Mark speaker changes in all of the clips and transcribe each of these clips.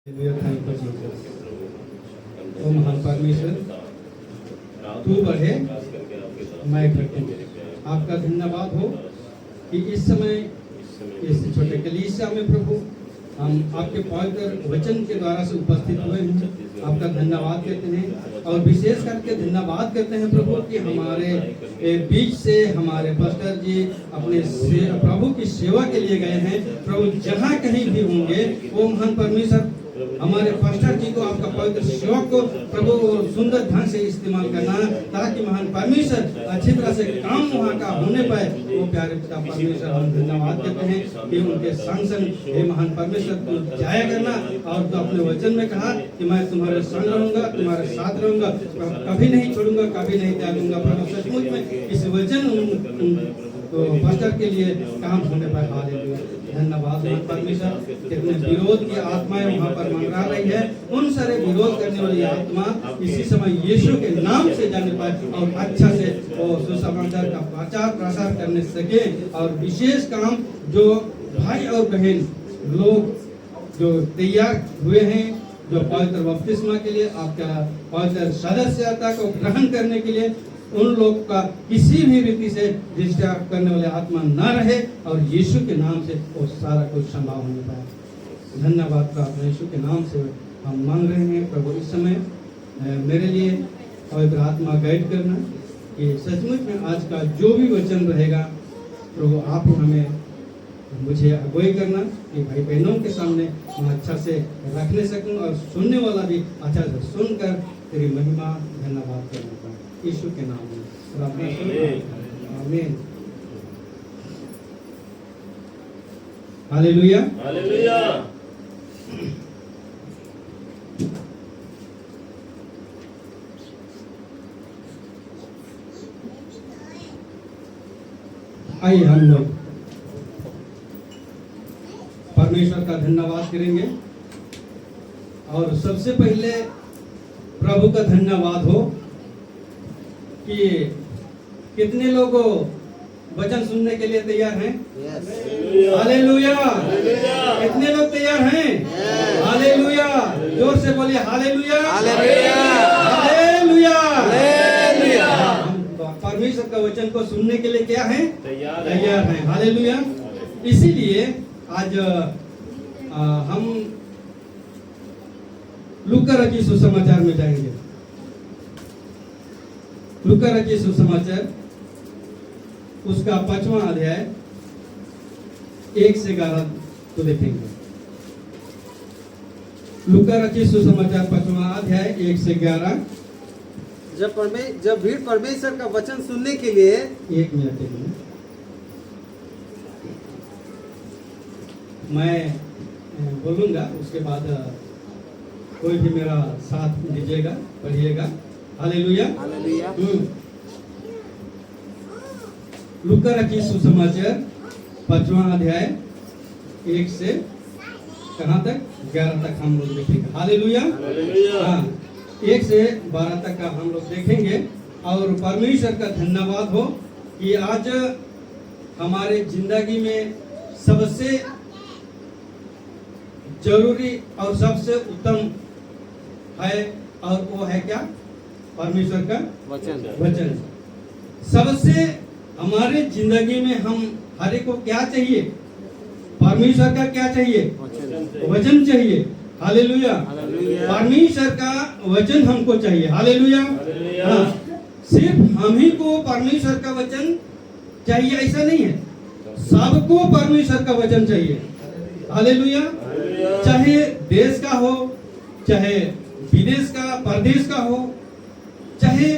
Speaker 1: ओ महान परमेश्वर, तू बढ़े मैं घटूं। आपका धन्यवाद हो कि इस समय इस छोटे कलीसिया में प्रभु हम आपके पवित्र वचन के द्वारा से उपस्थित हुए हैं। आपका धन्यवाद करते हैं और विशेष करके धन्यवाद करते हैं प्रभु कि हमारे बीच से हमारे पास्टर जी अपने प्रभु की सेवा के लिए गए हैं। प्रभु जहाँ कहीं भी होंगे वो महान परमेश्वर हमारे पास्टर जी को आपका पवित्र सेवा को प्रभु सुंदर ढंग से इस्तेमाल करना, ताकि महान परमेश्वर अच्छी तरह से काम वहाँ का होने पाए। वो प्यारे पिता परमेश्वर हम धन्यवाद करते हैं कि उनके संग संग हे महान परमेश्वर को जाया करना, और तो अपने वचन में कहा कि मैं तुम्हारे संग रहूंगा, तुम्हारे साथ रहूंगा, कभी नहीं छोड़ूंगा, कभी नहीं त्यागूंगा। प्रभु सचमुच में इस वचन तो पास्टर के लिए काम होने पर हालेलुया। धन्यवाद परमेश्वर। कितने विरोध की आत्माएं वहाँ पर मंडरा रही है, उन सारे विरोध करने वाली आत्मा इसी समय यीशु के नाम से जाने पाए और अच्छा से वो सुसमाचार का प्रचार प्रसार करने सके। और विशेष काम जो भाई और बहन लोग जो तैयार हुए हैं, जो पवित्र बपतिस्मा के लिए आपका पवित्र सदस्यता को ग्रहण करने के लिए, उन लोग का किसी भी रीति से डिस्टर्ब करने वाले आत्मा न रहे और यीशु के नाम से वो सारा कुछ संभव होने पाए। धन्यवाद प्राप्त यीशु के नाम से हम मांग रहे हैं प्रभु। इस समय मेरे लिए पवित्र आत्मा गाइड करना कि सचमुच में आज का जो भी वचन रहेगा प्रभु आप हमें मुझे अगुवाई करना कि भाई बहनों के सामने मैं अच्छा से रखने सकूं और सुनने वाला भी अच्छा से सुनकर तेरी महिमा धन्यवाद करना पाए। यीशु के नाम में प्रार्थना आमीन। Hallelujah hallelujah. आइए हम लोग परमेश्वर का धन्यवाद करेंगे और सबसे पहले प्रभु का धन्यवाद हो कि कितने लोग वचन सुनने के लिए तैयार हैं। हालेलुया। कितने लोग तैयार हैं। हालेलुया। जोर से बोलिए हालेलुया हालेलुया हालेलुया। परमेश्वर का वचन को सुनने के लिए क्या है, तैयार हैं। हालेलुया। इसीलिए आज हम लूका रचित सुसमाचार में जाएंगे। लूका रचित सुसमाचार उसका 5वां अध्याय 1 से 11 को देखेंगे। लूका रचित सुसमाचार 5वां अध्याय 1 से 11।
Speaker 2: जब भीड़ परमेश्वर का वचन सुनने के लिए,
Speaker 1: एक मिनट मैं बोलूंगा, उसके बाद कोई भी मेरा साथ दीजिएगा, पढ़िएगा। Hallelujah
Speaker 2: hallelujah.
Speaker 1: लूका रचित सुसमाचार 5वां अध्याय 1 से कहाँ तक, 11 तक हम लोग देखेंगे। हालेलुया हाँ, 1 से 12 तक का हम लोग देखेंगे। और परमेश्वर का धन्यवाद हो कि आज हमारे जिंदगी में सबसे जरूरी और सबसे उत्तम है, और वो है क्या, परमेश्वर का वचन। सबसे हमारे जिंदगी में हम हर एक को क्या चाहिए, परमेश्वर का क्या चाहिए, वचन चाहिए। हालेलुया। परमेश्वर का वचन हमको चाहिए। हालेलुया हाँ, सिर्फ हम ही को परमेश्वर का वचन चाहिए ऐसा नहीं है, सबको परमेश्वर का वचन चाहिए। हालेलुया। चाहे देश का हो, चाहे विदेश का, परदेश का हो, चाहे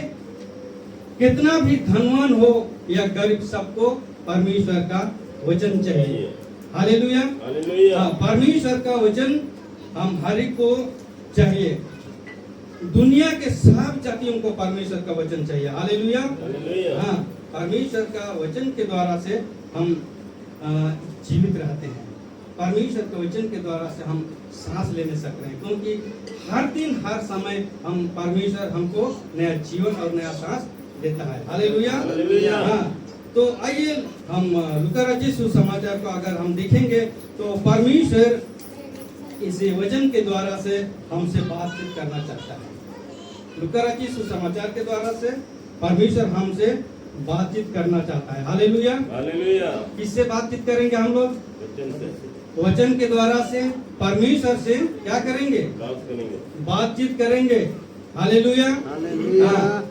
Speaker 1: कितना भी धनवान हो या गरीब, सबको परमेश्वर का वचन चाहिए। हालेलुया। परमेश्वर का वचन हम हर एक को चाहिए। दुनिया के सब जातियों को परमेश्वर का वचन चाहिए। हालेलुया हाँ, परमेश्वर का वचन के द्वारा से हम जीवित रहते हैं। परमेश्वर के वचन के द्वारा से हम सांस लेने सक रहे हैं, क्योंकि हर दिन हर समय हम परमेश्वर हमको नया जीवन और नया सांस देता है। हालेलुया हाँ। तो आइए हम लूका रचित सुसमाचार को अगर हम देखेंगे तो परमेश्वर इस वचन के द्वारा से हमसे बातचीत करना चाहता है। लूका रचित सुसमाचार के द्वारा से परमेश्वर हमसे बातचीत करना चाहता है। हालेलुया।
Speaker 3: हालेलुया।
Speaker 1: किससे बातचीत करेंगे हम लोग?
Speaker 3: वचन से
Speaker 1: वचन के द्वारा से परमेश्वर से क्या करेंगे?
Speaker 3: बात करेंगे,
Speaker 1: बातचीत करेंगे। हालेलुया।
Speaker 2: हालेलुया।
Speaker 1: हाँ।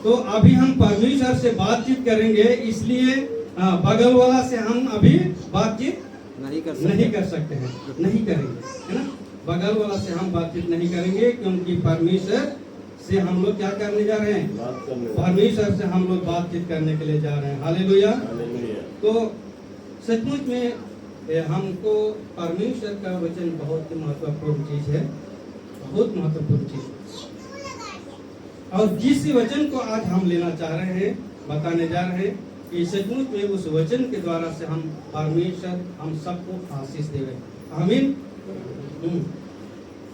Speaker 1: तो अभी हम परमेश्वर से बातचीत करेंगे, इसलिए बगल वाला से हम अभी बातचीत
Speaker 2: नहीं कर सकते
Speaker 1: हैं, नहीं करेंगे, है ना। बगल वाला से हम बातचीत नहीं करेंगे, क्योंकि परमेश्वर से हम लोग क्या करने जा रहे हैं?
Speaker 3: बात करने।
Speaker 1: परमेश्वर से हम लोग बातचीत करने के लिए जा रहे हैं। हालेलुया।
Speaker 3: हालेलुया।
Speaker 1: तो सचमुच में हमको परमेश्वर का वचन बहुत ही महत्वपूर्ण चीज है, बहुत महत्वपूर्ण चीज। और जिस वचन को आज हम लेना चाह रहे हैं, बताने जा रहे हैं, कि सचमुच में उस वचन के द्वारा से हम परमेश्वर हम सबको आशीष देवे। आमीन।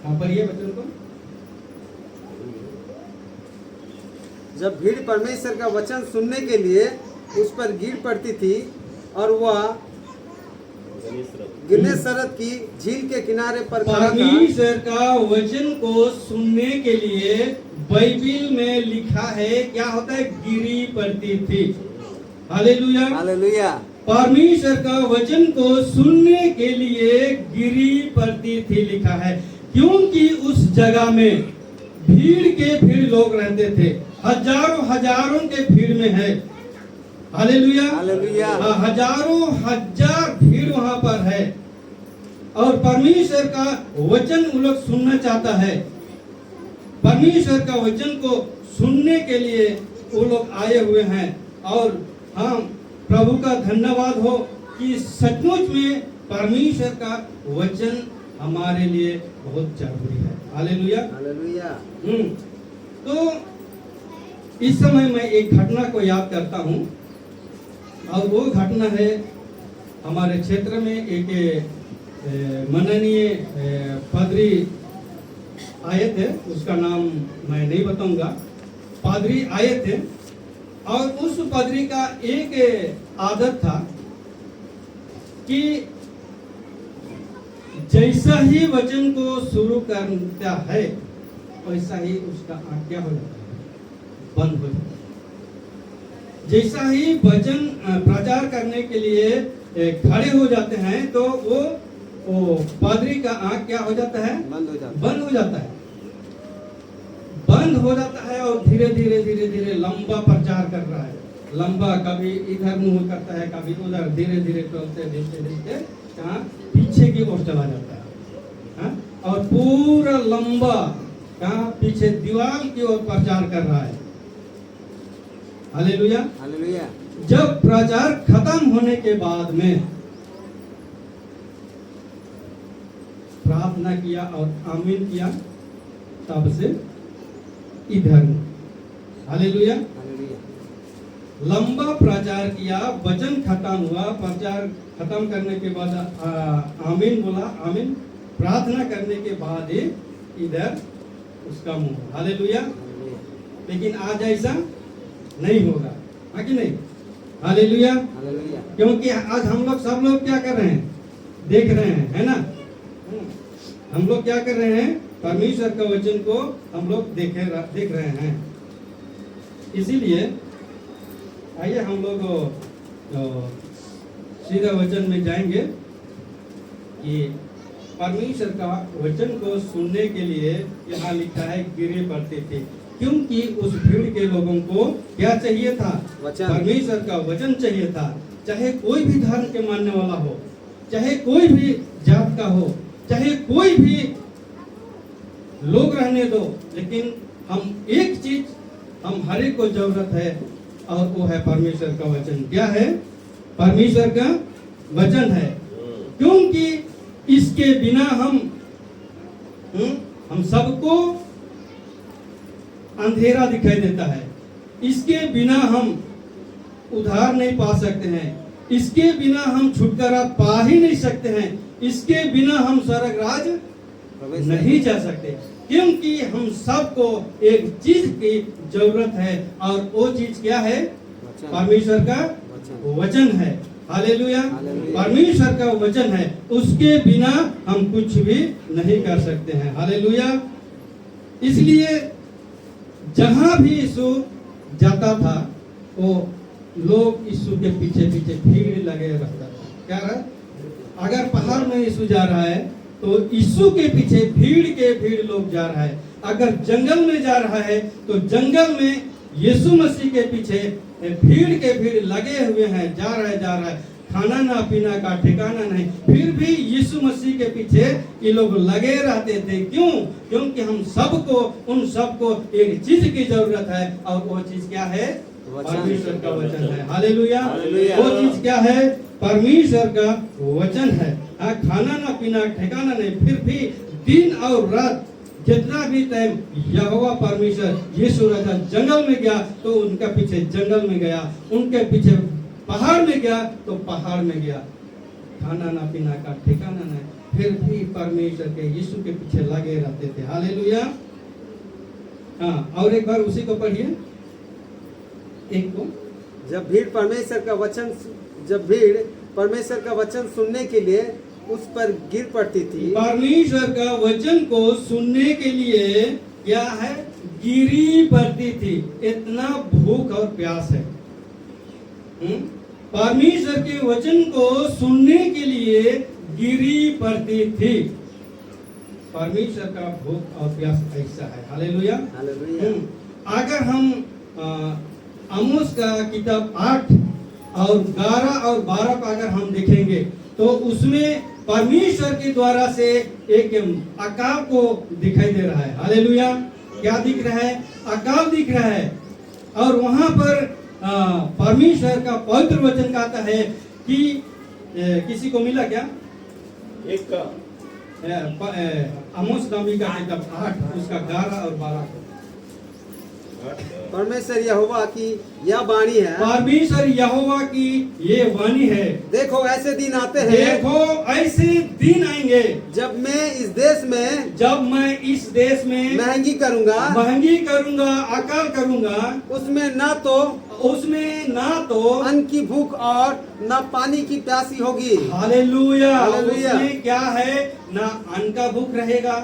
Speaker 1: हाँ, पढ़िए वचन को।
Speaker 2: जब भीड़ परमेश्वर का वचन सुनने के लिए उस पर गिर पड़ती थी और वह गन्नेसरत की झील के किनारे पर खड़ा था।
Speaker 1: परमेश्वर का वचन को सुनने के लिए बाइबिल में लिखा है, क्या होता है? गिरी पड़ती थी। हालेलुया।
Speaker 2: हालेलुया।
Speaker 1: परमेश्वर का वचन को सुनने के लिए गिरी पड़ती थी लिखा है, क्योंकि उस जगह में भीड़ के भीड़ लोग रहते थे, हजारों हजारों के भीड़ में है। हालेलुया।
Speaker 2: हालेलुया।
Speaker 1: हजारों हजार भीड़ वहां पर है, और परमेश्वर का वचन वो लोग सुनना चाहता है। परमेश्वर का वचन को सुनने के लिए वो लोग आए हुए हैं। और हम प्रभु का धन्यवाद हो कि सचमुच में परमेश्वर का वचन हमारे लिए बहुत जरूरी है। हालेलुया।
Speaker 2: हालेलुया।
Speaker 1: तो इस समय मैं एक घटना को याद करता हूँ, और वो घटना है हमारे क्षेत्र में एक माननीय पादरी आए थे, उसका नाम मैं नहीं बताऊंगा। पादरी आए थे, और उस पादरी का एक आदत था कि जैसा ही वचन को शुरू करता है, वैसा ही उसका आँख क्या हो जाता है? बंद हो जाता है। जैसा ही वचन प्रचार करने के लिए खड़े हो जाते हैं, तो वो पादरी का आँख क्या हो जाता है?
Speaker 2: बंद हो जाता है।
Speaker 1: बंद हो जाता है। बंद हो जाता है, और धीरे धीरे धीरे धीरे लंबा प्रचार कर रहा है। लंबा, कभी इधर मुंह करता है, कभी उधर, धीरे धीरे चलते धीरे धीरे कहाँ पीछे की ओर चला जाता है। हाँ? और पूरा लंबा कहाँ पीछे दीवार की ओर प्रचार कर रहा है। हालेलुया।
Speaker 2: हालेलुया।
Speaker 1: जब प्रचार खत्म होने के बाद में प्रार्थना किया और आमीन किया, तब से इधर। हालेलुया।
Speaker 2: हालेलुया।
Speaker 1: लंबा प्रचार किया, वचन खत्म हुआ, प्रचार खत्म करने के बाद आमीन बोला, आमीन प्रार्थना करने के बाद इधर उसका मुंह। हालेलुया। लेकिन आज ऐसा नहीं होगा, है कि नहीं? हालेलुया।
Speaker 2: हालेलुया।
Speaker 1: क्योंकि आज हम लोग सब लोग क्या कर रहे हैं? देख रहे हैं, है ना। हम लोग क्या कर रहे हैं? परमेश्वर का वचन को हम लोग देख रहे हैं। इसीलिए आइए हम लोग सीधा वचन में जाएंगे कि परमेश्वर का वचन को सुनने के लिए यहाँ लिखा है गिरे पड़ते थे, क्योंकि उस भीड़ के लोगों को क्या चाहिए था?
Speaker 2: वचन।
Speaker 1: परमेश्वर का वचन चाहिए था। चाहे कोई भी धर्म के मानने वाला हो, चाहे कोई भी जात का हो, चाहे कोई भी लोग रहने दो, लेकिन हम एक चीज हम हर एक को जरूरत है, और वो है परमेश्वर का वचन। क्या है? परमेश्वर का वचन है, क्योंकि इसके बिना हम सबको अंधेरा दिखाई देता है। इसके बिना हम उद्धार नहीं पा सकते हैं, इसके बिना हम छुटकारा पा ही नहीं सकते हैं, इसके बिना हम स्वर्ग राज नहीं जा सकते, क्योंकि हम सबको एक चीज की जरूरत है, और वो चीज क्या है? परमेश्वर का वचन है। हालेलुया।
Speaker 2: हालेलुया।
Speaker 1: परमेश्वर का वचन है, उसके बिना हम कुछ भी नहीं कर सकते हैं। हालेलुया। इसलिए जहां भी यीशु जाता था वो लोग यीशु के पीछे पीछे भीड़ लगे रहता था। क्या रहा? अगर पहाड़ में यीशु जा रहा है तो यीशु के पीछे भीड़ के भीड़ लोग जा रहा है। अगर जंगल में जा रहा है तो जंगल में यीशु मसीह के पीछे भीड़ के भीड़ लगे हुए हैं, जा रहा है। खाना ना पीना का ठिकाना नहीं, फिर भी यीशु मसीह के पीछे ये लोग लगे रहते थे। क्यों? क्योंकि हम सबको, उन सबको एक चीज की जरूरत है, और वो चीज क्या है? परमेश्वर का वचन है। हालेलुया। वो चीज क्या है? परमेश्वर का वचन है। खाना ना पीना ठिकाना नहीं, फिर भी दिन और रात जितना भी टाइम यहोवा परमेश्वर यीशु राजा जंगल में गया तो उनका पीछे जंगल में गया, उनके पीछे पहाड़ में गया तो पहाड़ में गया। खाना ना पीना का ठिकाना नहीं, फिर भी परमेश्वर के यीशु के पीछे लगे रहते थे। हालेलुया। हाँ, और एक बार उसी को पढ़िए, एक को।
Speaker 2: जब भीड़ परमेश्वर का वचन सुनने के लिए उस पर गिर पड़ती थी।
Speaker 1: परमेश्वर का वचन को सुनने के लिए क्या है? गिरी पड़ती थी। इतना भूख और प्यास है। परमेश्वर के वचन को सुनने के लिए गिरी पड़ती थी। परमेश्वर का भूख और प्यास ऐसा है। हालेलुया।
Speaker 2: हालेलुया।
Speaker 1: अगर हम आमोस का किताब 8 और 11 और 12 का अगर हम देखेंगे तो उसमें परमेश्वर के द्वारा से एक अकाल को दिखाई दे रहा है। हालेलुया। क्या दिख रहा है? अकाल दिख रहा है। और वहां पर परमेश्वर का पवित्र वचन कहता है कि किसी को मिला क्या?
Speaker 3: एक का
Speaker 1: आमोस नबी का किताब 8 उसका 11 और 12 को।
Speaker 2: परमेश्वर यहोवा की यह वाणी है।
Speaker 1: परमेश्वर यहोवा की ये वाणी है।
Speaker 2: देखो ऐसे दिन आते हैं,
Speaker 1: देखो ऐसे दिन आएंगे
Speaker 2: जब मैं इस देश में महंगी करूंगा, अकाल करूंगा। उसमें ना तो अन्न की भूख और न पानी की प्यासी होगी।
Speaker 1: हालेलुया।
Speaker 2: हालेलुया।
Speaker 1: उसमें क्या है? ना अन्न का भूख रहेगा,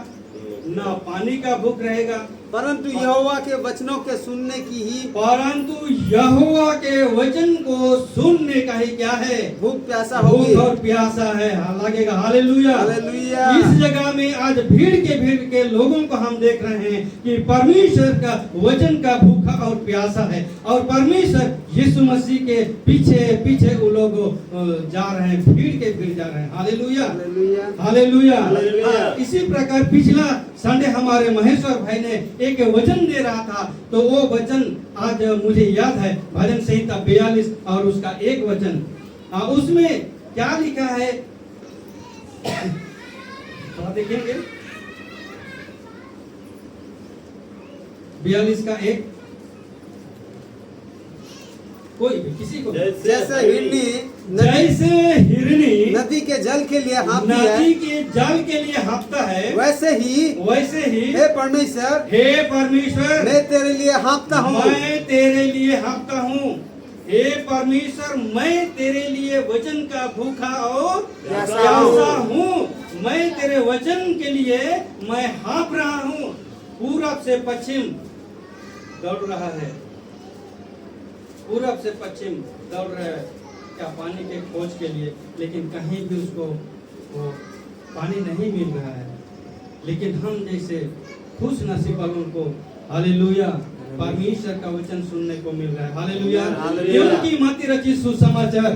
Speaker 1: ना पानी का भूख रहेगा,
Speaker 2: परंतु यहोवा के वचनों के सुनने की ही,
Speaker 1: परंतु यहोवा के वचन को सुनने का ही क्या है?
Speaker 2: भूख प्यासा होगी।
Speaker 1: भूख और प्यासा है लगेगा। हालेलुया।
Speaker 2: हालेलुया।
Speaker 1: इस जगह में आज भीड़ के लोगों को हम देख रहे हैं कि परमेश्वर का वचन का भूखा और प्यासा है, और परमेश्वर यीशु मसीह के पीछे पीछे वो लोग जा रहे हैं, भीड़ जा रहे हैं। हालेलुया।
Speaker 2: हालेलुया।
Speaker 1: हालेलुया।
Speaker 2: हालेलुया।
Speaker 1: इसी प्रकार पिछला संडे हमारे महेश्वर भाई ने एक वचन दे रहा था, तो वो वचन आज मुझे याद है, भजन संहिता 42 और उसका एक वचन। उसमें क्या लिखा है तो देखेंगे। 42 का एक, कोई भी किसी को,
Speaker 2: जैसे
Speaker 1: हिरनी
Speaker 2: नदी के जल के लिए हाँफती
Speaker 1: नदी
Speaker 2: है,
Speaker 1: के जल के लिए हाँफता है,
Speaker 2: वैसे ही
Speaker 1: हे
Speaker 2: परमेश्वर मैं तेरे लिए हाँफता हूँ।
Speaker 1: हे परमेश्वर, मैं तेरे लिए वचन का भूखा और
Speaker 2: प्यासा
Speaker 1: प्यासा हूँ। मैं तेरे वचन के लिए मैं हाँफ रहा हूँ। पूरब से पश्चिम दौड़ रहा है, पूरब से पश्चिम दौड़ रहा है क्या? पानी के खोज के लिए, लेकिन कहीं भी उसको वो पानी नहीं मिल रहा है। लेकिन हम जैसे खुश नसीब वालों को, हालेलुया, परमेश्वर का वचन सुनने को मिल रहा है। हालेलुया। क्योंकि मत्ती रचित सुसमाचार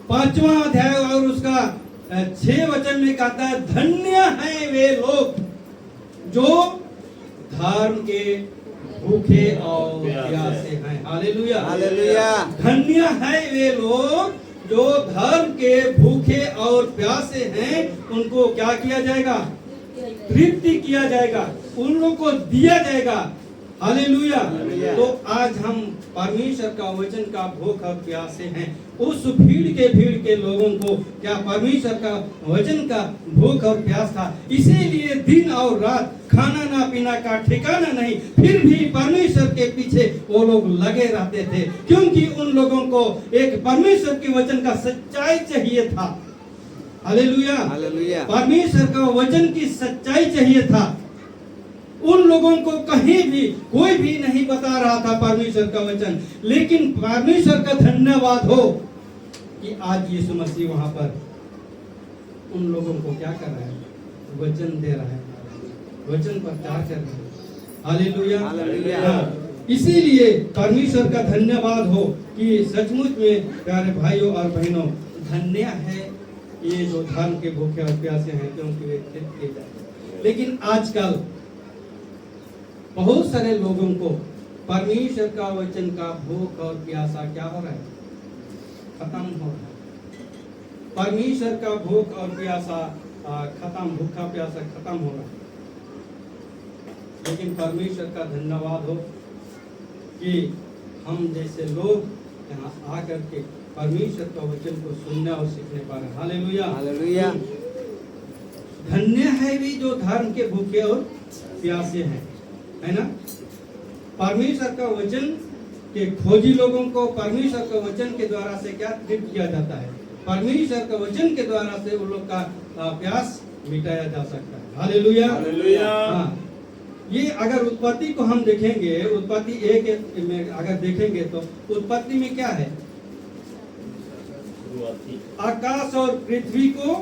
Speaker 1: 5वां अध्याय और उसका 6 वचन में कहता है, धन्य है वे लोग जो धर्म के भूखे और प्यासे हैं। हालेलुया।
Speaker 2: हालेलुया।
Speaker 1: धन्य है वे लोग जो धर्म के भूखे और प्यासे हैं, उनको क्या किया जाएगा? तृप्ति किया जाएगा, उन लोगों को दिया जाएगा। हालेलुया। तो आज हम परमेश्वर का वचन का भूख और प्यासे हैं। उस भीड़ के लोगों को क्या परमेश्वर का वचन का भूख और प्यास था, इसीलिए दिन और रात खाना ना पीना का ठिकाना नहीं, फिर भी परमेश्वर के पीछे वो लोग लगे रहते थे, क्योंकि उन लोगों को एक परमेश्वर के वचन का सच्चाई चाहिए था। Hallelujah,
Speaker 2: hallelujah.
Speaker 1: परमेश्वर का वचन की सच्चाई चाहिए था। उन लोगों को कहीं भी कोई भी नहीं बता रहा था परमेश्वर का वचन, लेकिन परमेश्वर का धन्यवाद हो कि आज यीशु मसीह वहां पर उन लोगों को क्या कर रहा है, वचन दे रहा है, वचन प्रचार कर रहा है। Hallelujah,
Speaker 2: hallelujah.
Speaker 1: इसीलिए परमेश्वर का धन्यवाद हो कि सचमुच में प्यारे भाइयों और बहनों, धन्य है ये जो धर्म के भूखे और प्यासे हैं, क्योंकि वे तृप्त किए जाएंगे। लेकिन आजकल बहुत सारे लोगों को परमेश्वर का वचन का भूख और प्यासा क्या हो रहा है, खत्म हो रहा है। परमेश्वर का भूख और प्यासा खत्म, भूखा प्यासा खत्म हो रहा है। लेकिन परमेश्वर का धन्यवाद हो कि हम जैसे लोग यहाँ आकर के परमेश्वर का वचन को सुनने और सीखने पा रहे हैं। Hallelujah,
Speaker 2: hallelujah.
Speaker 1: धन्य है भी जो धर्म के भूखे और प्यासे हैं, है ना। परमेश्वर का वचन के खोजी लोगों को परमेश्वर का वचन के द्वारा से क्या तृप्त किया जाता है, परमेश्वर का वचन के द्वारा से उन लोग का प्यास मिटाया जा सकता है। Hallelujah,
Speaker 3: hallelujah.
Speaker 1: हाँ, ये अगर उत्पत्ति को हम देखेंगे, उत्पत्ति 1 में अगर देखेंगे तो उत्पत्ति में क्या है, आकाश और पृथ्वी को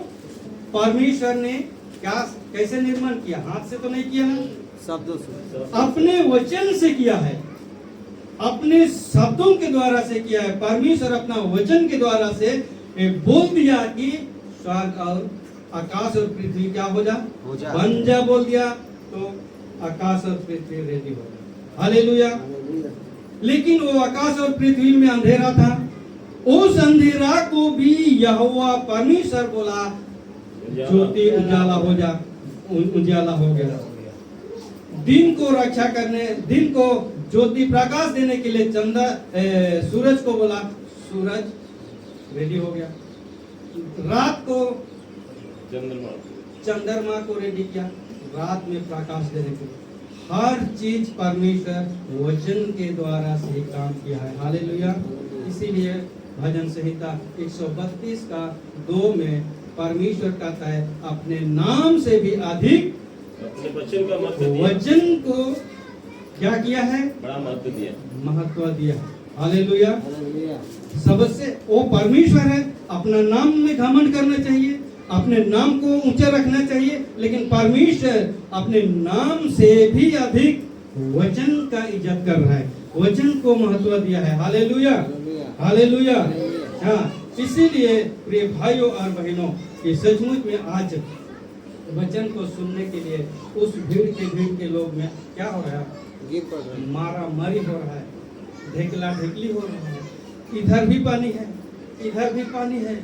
Speaker 1: परमेश्वर ने क्या कैसे निर्माण किया, हाथ से तो नहीं किया ना,
Speaker 2: शब्दों से,
Speaker 1: अपने वचन से किया है, अपने शब्दों के द्वारा से किया है। परमेश्वर अपना वचन के द्वारा से बोल दिया कि स्वर्ग और आकाश और पृथ्वी क्या हो जा, बन जा, बोल दिया तो आकाश और पृथ्वी रेडी हो गया। हालेलुया। लेकिन वो आकाश और पृथ्वी में अंधेरा था, उस अंधेरा को भी यहोवा परमेश्वर बोला ज्योति उजाला हो जा, उजाला हो गया। दिन को रक्षा करने, दिन को ज्योति प्रकाश देने के लिए सूरज को बोला, सूरज रेडी हो गया। रात को चंद्रमा को रेडी किया, रात में प्रकाश देने के लिए। हर चीज परमेश्वर वचन के द्वारा से ही काम किया है। हालेलुया। इसीलिए भजन संहिता 132 का 2 में परमेश्वर कहता है अपने नाम से भी अधिक
Speaker 3: अपने वचन का महत्व दिया,
Speaker 1: वचन को क्या किया है,
Speaker 3: बड़ा महत्व दिया,
Speaker 1: महत्व दिया। हालेलुया।
Speaker 2: हालेलुया।
Speaker 1: सबसे वो परमेश्वर है, अपना नाम में घमंड करना चाहिए, अपने नाम को ऊंचा रखना चाहिए, लेकिन परमेश्वर अपने नाम से भी अधिक वचन का इज्जत कर रहा है, वचन को महत्व दिया है। Hallelujah, hallelujah. हाँ, इसीलिए प्रिय भाइयों और बहनों, ये सचमुच में आज वचन को सुनने के लिए उस भीड़ के लोग में क्या हो रहा है,
Speaker 2: गिर पड़ रहा है,
Speaker 1: मारा मारी हो रहा है, ढेकला ढेकली हो रहा है। इधर भी पानी है, इधर भी पानी है,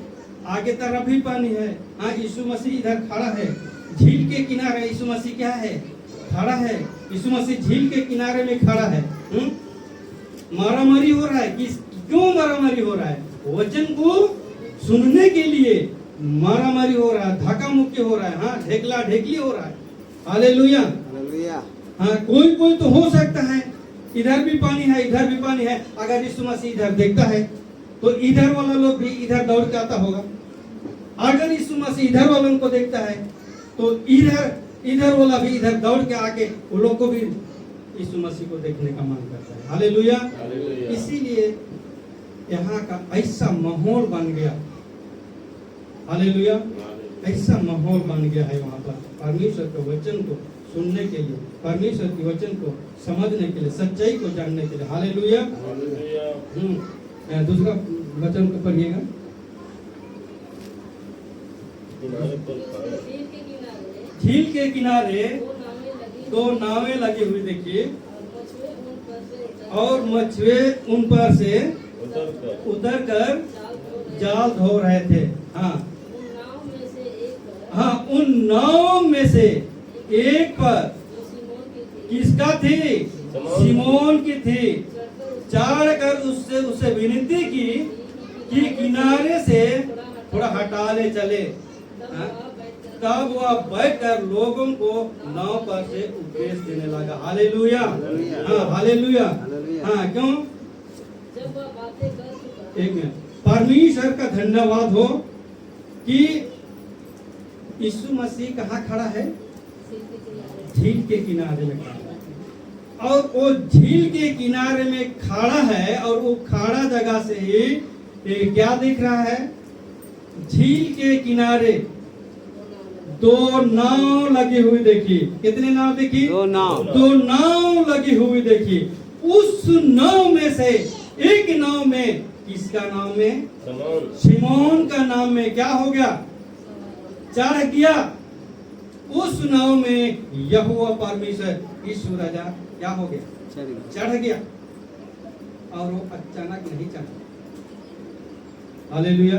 Speaker 1: आगे तरफ भी पानी है। हाँ, यीशु मसीह इधर खड़ा है, झील के किनारे यीशु मसीह क्या है, खड़ा है। यीशु मसीह झील के किनारे में खड़ा है। मारा मारी हो रहा है, क्यों मारा मारी हो रहा है, वचन को सुनने के लिए मारा मारी हो रहा है, धक्का मुक्की हो रहा है, हाँ, ढेकला ढेकली हो रहा है। Hallelujah,
Speaker 2: hallelujah.
Speaker 1: हाँ, कोई कोई तो हो सकता है इधर भी पानी है, इधर भी पानी है, अगर यीशु मसीह इधर देखता है तो इधर वाला लोग भी इधर दौड़ के आता होगा। अगर यीशु मसीह इधर वालों को देखता है तो इधर वाला भी इधर दौड़ के आके वो लोग को भी यीशु मसीह को देखने का मन करता है। हालेलुया। इसीलिए यहाँ का ऐसा माहौल बन गया, हालेलुया, ऐसा माहौल बन गया है वहाँ पर परमेश्वर के वचन को सुनने के लिए, परमेश्वर के वचन को समझने के लिए, सच्चाई को जानने के लिए। हालेलुया। दूसरा वचन को पढ़िएगा। झील के किनारे 2 नावें लगी हुई देखिए, और मछुए उन पर से उतर कर जाल धो रहे थे। हाँ, हाँ, उन नाव में से एक पर किसका थी, सिमोन की थी। चढ़ कर उससे विनती की कि किनारे से थोड़ा हटा ले चले।
Speaker 2: तब वह बैठकर लोगों को नाव पर से उपदेश देने लगा। हालेलुया, हाँ हालेलुया, हाँ क्यों?
Speaker 4: जब वह बातें कर चुका,
Speaker 2: एक मिनट, परमेश्वर का धन्यवाद हो कि यीशु मसीह कहाँ खड़ा है?
Speaker 4: सिर के किनारे
Speaker 2: झील के किनारे में खड़ा है। और वो झील के किनारे में खड़ा है और वो खड़ा जगह से ही क्या दिख रहा है? झील के किनारे दो नाव लगी हुई देखी। कितने नाव देखी?
Speaker 5: दो नाव।
Speaker 2: दो नाव लगी हुई देखी। उस नाव में से एक नाव में, किसका नाम में?
Speaker 3: समान
Speaker 2: शिमोन का नाम में क्या हो गया? चढ़ गया। उस नाव में यहोवा परमेश्वर यीशु राजा क्या हो गया? चढ़ गया। और वो अचानक नहीं चढ़ा। हालेलुया।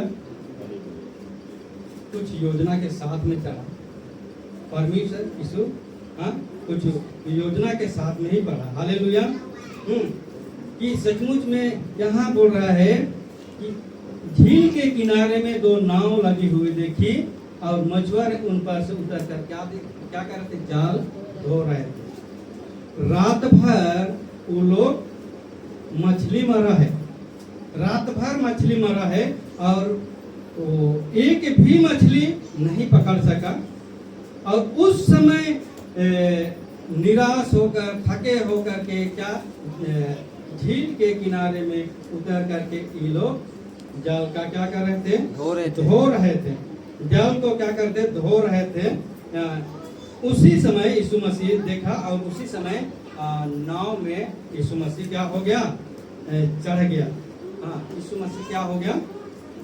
Speaker 2: कुछ योजना के साथ में चढ़ा परमेश्वर यीशु, हाँ कुछ योजना के साथ में ही बढ़ा। हालेलुया। कि सचमुच में यहाँ बोल रहा है कि झील के किनारे में दो नाव लगी हुई देखी और मछुआरे उन पर से उतर कर क्या कर रहे थे? जाल धो रहे थे। रात भर वो लोग मछली मरा है, रात भर मछली मरा है और वो एक भी मछली नहीं पकड़ सका। और उस समय निराश होकर, थके होकर के क्या झील के किनारे में उतर करके ये लोग जाल का क्या कर रहे थे? धो रहे थे। जाल को क्या करते? धो रहे थे। उसी समय यीशु मसीह देखा और उसी समय नाव में यीशु मसीह क्या हो गया? चढ़ गया। हाँ, यीशु मसीह क्या हो गया?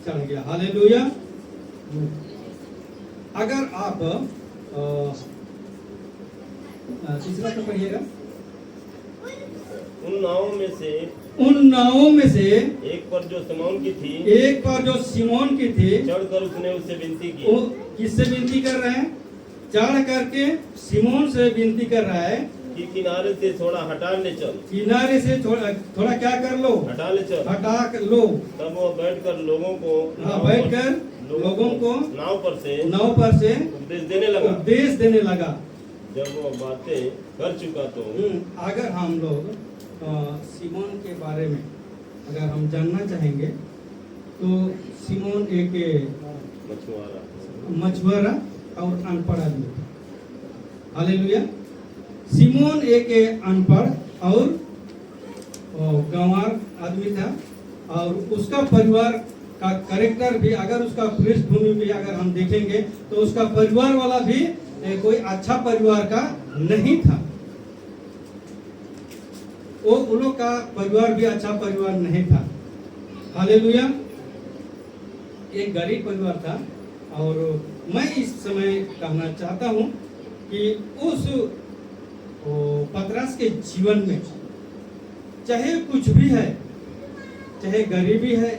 Speaker 2: चढ़ गया। हालेलुया। अगर आप तीसरा तो पढ़िएगा।
Speaker 3: उन नावों में से एक पर जो सिमोन की थी चढ़कर उसने उससे विनती की।
Speaker 2: किससे विनती कर रहे हैं? चढ़ करके सिमोन से विनती कर रहा है
Speaker 3: कि किनारे से थोड़ा हटा ले चल।
Speaker 2: किनारे से थोड़ा क्या कर लो?
Speaker 3: हटा ले चल।
Speaker 2: हटा लो।
Speaker 3: तब वो बैठकर लोगों को
Speaker 2: लोगों को
Speaker 3: नाव पर से
Speaker 2: उपदेश देने लगा।
Speaker 3: जब वो बातें कर चुका तो
Speaker 2: अगर हम लोग सिमोन के बारे में अगर हम जानना चाहेंगे तो सिमोन एक मछुआरा और अनपढ़ आदमी था। हालेलुया। सिमोन एक अनपढ़ और गंवार आदमी था और उसका परिवार का कैरेक्टर भी, अगर उसका पृष्ठभूमि भी अगर हम देखेंगे तो उसका परिवार वाला भी कोई अच्छा परिवार का नहीं था। वो उन लोग का परिवार भी अच्छा परिवार नहीं था। हालेलुया। एक गरीब परिवार था। और मैं इस समय कहना चाहता हूँ कि उस पतरस के जीवन में चाहे कुछ भी है, चाहे गरीबी है,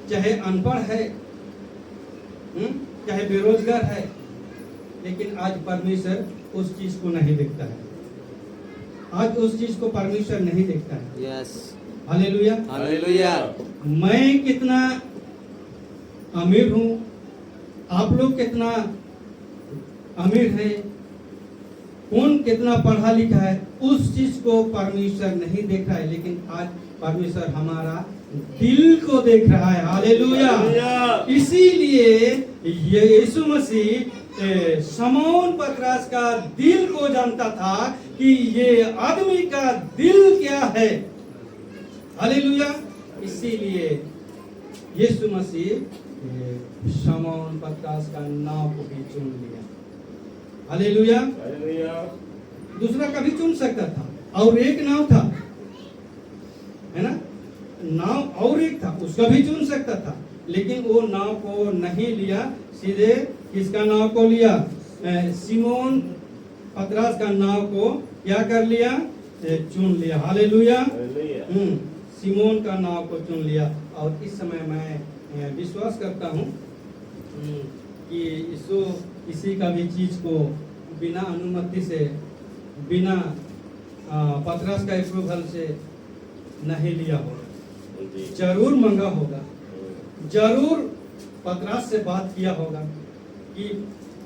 Speaker 2: चाहे अनपढ़ है, चाहे बेरोजगार है, लेकिन आज परमेश्वर उस चीज को नहीं देखता है। आज उस चीज को परमेश्वर नहीं देखता है।
Speaker 5: यस।
Speaker 2: हालेलुया।
Speaker 5: हालेलुया।
Speaker 2: मैं कितना अमीर हूँ, आप लोग कितना अमीर है, कौन कितना पढ़ा लिखा है, उस चीज को परमेश्वर नहीं देख रहा है, लेकिन आज परमेश्वर हमारा दिल को देख रहा है। हालेलुया। इसीलिए यीशु मसीह शमौन पतरस का दिल को जानता था कि ये आदमी का दिल क्या है। हालेलुया। इसीलिए यीशु मसीह शमौन पतरस का नाव को भी चुन लिया। हालेलुया। दूसरा कभी चुन सकता था, और एक नाव था, है ना, नाव और एक था, उसका भी चुन सकता था, लेकिन वो नाव को नहीं लिया, सीधे किसका नाव को लिया? सिमोन पतरस का नाव को क्या कर लिया? चुन लिया। हालेलुया। सिमोन का नाव को चुन लिया। और इस समय मैं विश्वास करता हूँ कि यीशु किसी का भी चीज को बिना अनुमति से, बिना पतरस का अप्रूवल से नहीं लिया होगा। जरूर मंगा होगा, जरूर पतरस से बात किया होगा कि